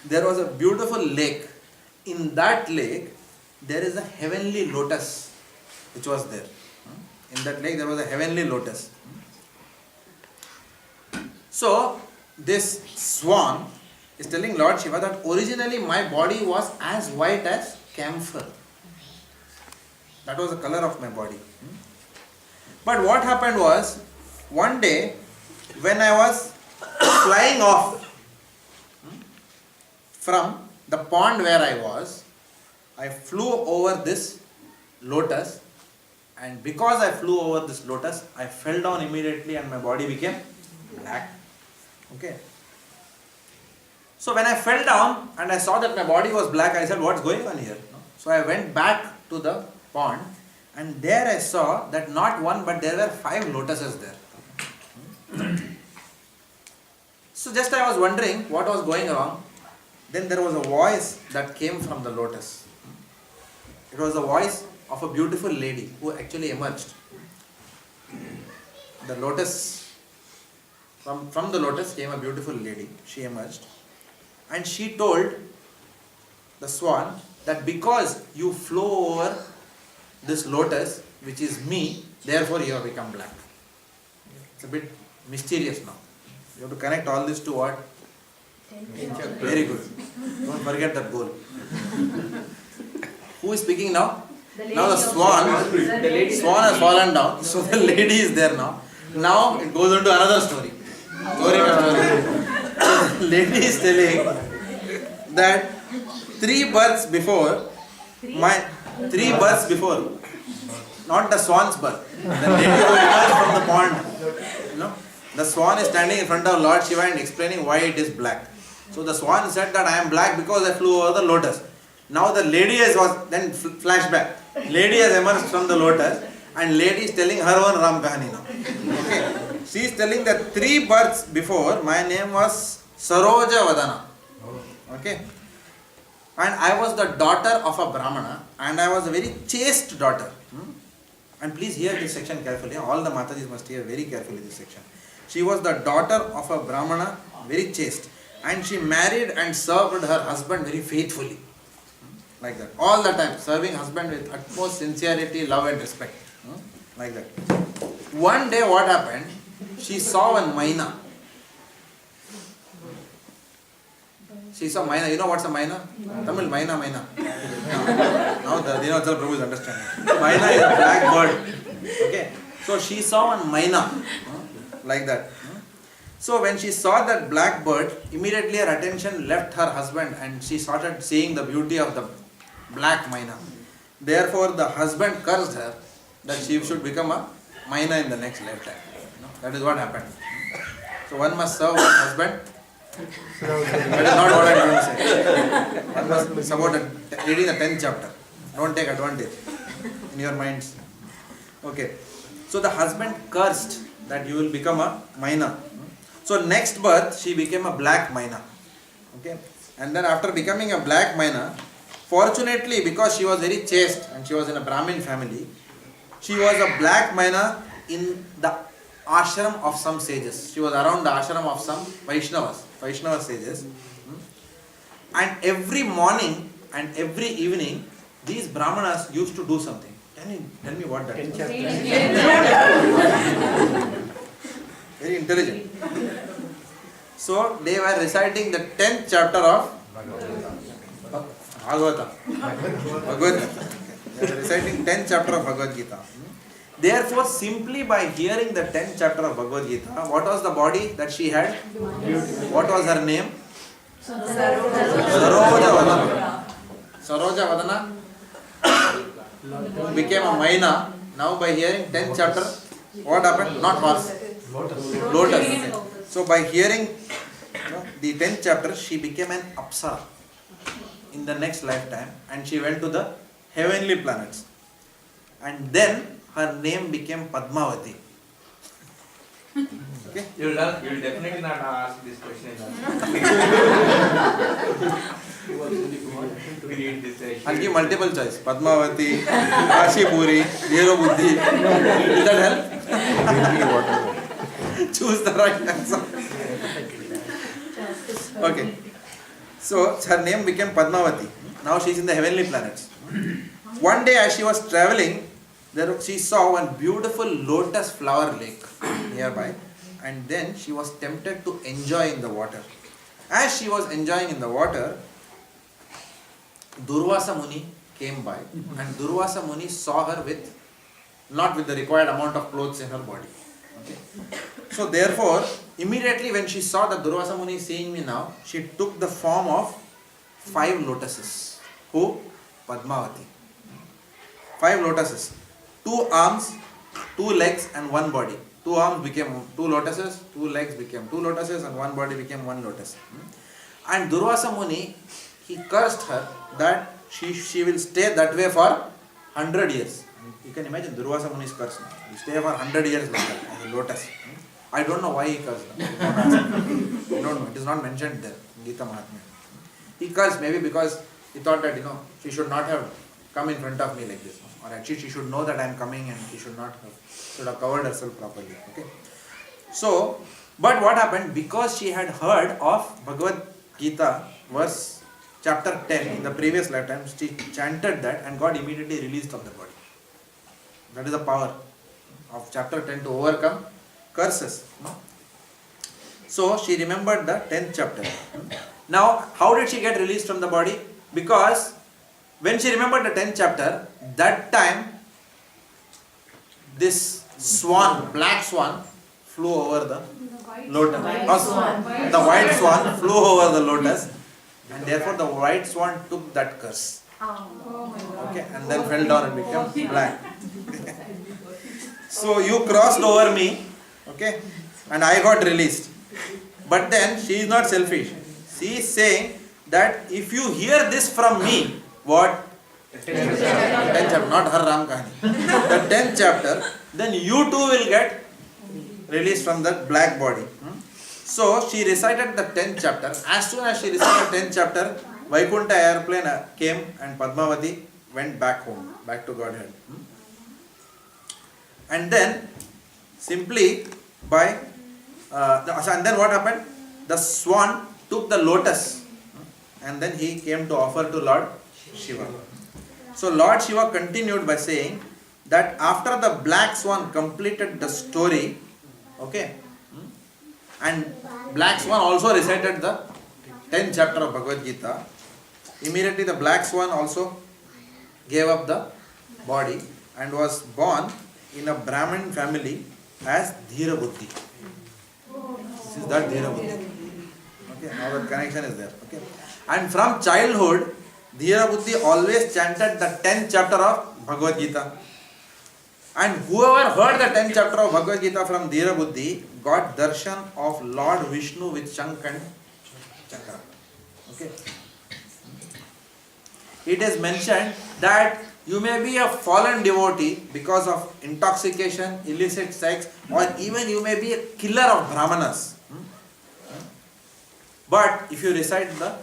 there was a beautiful lake. In that lake, there is a heavenly lotus which was there. In that lake, there was a heavenly lotus. So, this swan is telling Lord Shiva that originally my body was as white as camphor. That was the color of my body. But what happened was, one day, when I was flying off from the pond where I was, I flew over this lotus, and because I flew over this lotus, I fell down immediately and my body became black. Okay. So when I fell down and I saw that my body was black, I said, what's going on here? So I went back to the pond, and there I saw that not one but there were 5 lotuses there. So just I was wondering what was going wrong. Then there was a voice that came from the lotus. It was the voice of a beautiful lady who actually emerged. The lotus, from the lotus came a beautiful lady. She emerged. And she told the swan that because you flew over this lotus, which is me, therefore you have become black. It's a bit mysterious now. You have to connect all this to what? Very good. Don't forget that goal. Who is speaking now? Now the swan has fallen down. So the lady is there now. Now it goes into another story. The lady is telling that 3 births before, not the swan's birth, the lady who emerged from the pond, the swan is standing in front of Lord Shiva and explaining why it is black. So the swan said that I am black because I flew over the lotus. Now the lady then flashback. Lady has emerged from the lotus and lady is telling her own Ram Kahani now. Okay. She is telling that 3 births before my name was Saroja Vadana. Okay. And I was the daughter of a Brahmana and I was a very chaste daughter. And please hear this section carefully. All the Matajis must hear very carefully this section. She was the daughter of a Brahmana, very chaste. And she married and served her husband very faithfully. Like that. All the time. Serving husband with utmost sincerity, love and respect. Like that. One day what happened? She saw one Maina. She saw Maina. You know what's a Maina? Tamil, Maina. Now the Dinachala Prabhu is understanding. Maina is a black bird. Okay. So she saw one Maina. Like that. So when she saw that black bird, immediately her attention left her husband and she started seeing the beauty of the black Maina. Therefore the husband cursed her that she should become a Maina in the next lifetime. That is what happened. So one must serve one's husband. That is not what I am going to say. One must support reading the 10th chapter. Don't take advantage in your minds. Okay. So the husband cursed that you will become a Maina. So next birth she became a black Maina. Okay. And then after becoming a black Maina, fortunately because she was very chaste and she was in a Brahmin family, she was a black Maina in the ashram of some sages. She was around the ashram of some Vaishnava sages. And every morning and every evening, these Brahmanas used to do something. Can you tell me what that is? Very intelligent. So they were reciting the 10th chapter of Bhagavata. They were reciting 10th chapter of Bhagavad Gita. Therefore, simply by hearing the 10th chapter of Bhagavad Gita, what was the body that she had? What was her name? Saroja Vadana. Saroja Vadana became a Maina. Now by hearing 10th chapter, what happened? Not horse. Lotus. So by hearing the 10th chapter, she became an Apsara in the next lifetime and she went to the heavenly planets. And then her name became Padmavati. Okay? You will definitely not ask this question. who was really God to create this. I'll give multiple choice. Padmavati, Kashipuri, Dhira Buddhi. Will that help? Choose the right answer. Okay. So her name became Padmavati. Now she is in the heavenly planets. One day as she was traveling, she saw one beautiful lotus flower lake nearby, and then she was tempted to enjoy in the water. As she was enjoying in the water, Durvasa Muni came by, and Durvasa Muni saw her not with the required amount of clothes in her body. Okay. So therefore, immediately when she saw that Durvasa Muni is seeing me now, she took the form of 5 lotuses. Who? Padmavati. 5 lotuses. 2 arms, 2 legs and 1 body. 2 arms became 2 lotuses, 2 legs became 2 lotuses, and 1 body became 1 lotus. And Durvasa Muni, he cursed her that she will stay that way for 100 years. You can imagine Durvasa Muni's curse. You stay for 100 years like that, as a lotus. I don't know why he cursed her. I don't know. It is not mentioned there in Gita Mahatmya. He cursed maybe because he thought that she should not have come in front of me like this. Or actually she should know that I am coming, and she should have covered herself properly. Okay. So, but what happened? Because she had heard of Bhagavad Gita verse chapter 10 in the previous lifetime, she chanted that and got immediately released of the body. That is the power of chapter 10 to overcome curses. So she remembered the 10th chapter. Now, how did she get released from the body? Because when she remembered the 10th chapter, that time this swan, black swan, flew over the lotus. The white swan flew over the lotus, and therefore the white swan took that curse. Okay, and then fell down and became black. So you crossed over me, okay, and I got released. But then she is not selfish. She is saying that if you hear this from me, what? 10th chapter, not her Ram Kahani. The 10th chapter, then you too will get released from that black body. So she recited the 10th chapter. As soon as she recited the 10th chapter, Vaikuntha airplane came and Padmavati went back home, back to Godhead. And then simply by and then what happened? The swan took the lotus, and then he came to offer to Lord Shiva. So Lord Shiva continued by saying that after the black swan completed the story, okay, and black swan also recited the 10th chapter of Bhagavad Gita, immediately the black swan also gave up the body and was born in a Brahmin family as Dhira Buddhi. This is that Dhira Buddhi. Okay, now the connection is there. Okay, and from childhood, Dhira Buddhi always chanted the 10th chapter of Bhagavad Gita. And whoever heard the 10th chapter of Bhagavad Gita from Dhira Buddhi got darshan of Lord Vishnu with Shank and Chakra. Okay. It is mentioned that you may be a fallen devotee because of intoxication, illicit sex, or even you may be a killer of Brahmanas. But if you recite the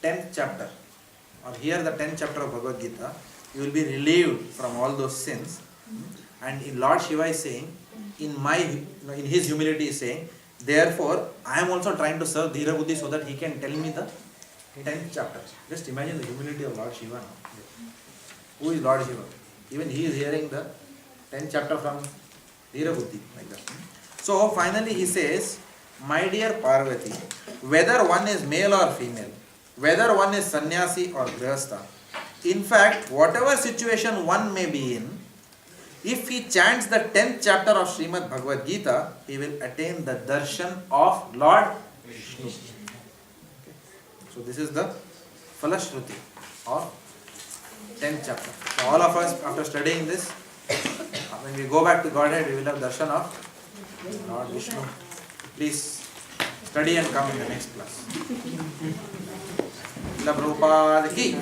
10th chapter, or hear the 10th chapter of Bhagavad Gita, you will be relieved from all those sins. And in Lord Shiva is saying, in his humility is saying, therefore I am also trying to serve Dhira Buddhi so that he can tell me the 10th chapter. Just imagine the humility of Lord Shiva now. Who is Lord Shiva? Even he is hearing the 10th chapter from Dhira Buddhi, like that. So finally he says, my dear Parvati, whether one is male or female, whether one is sannyasi or grihastha, in fact, whatever situation one may be in, if he chants the 10th chapter of Srimad Bhagavad Gita, he will attain the darshan of Lord Vishnu. Okay. So this is the Falashruti of 10th chapter. So all of us, after studying this, when we go back to Godhead, we will have darshan of Lord Vishnu. Please study and come in the next class. Prabhupada ki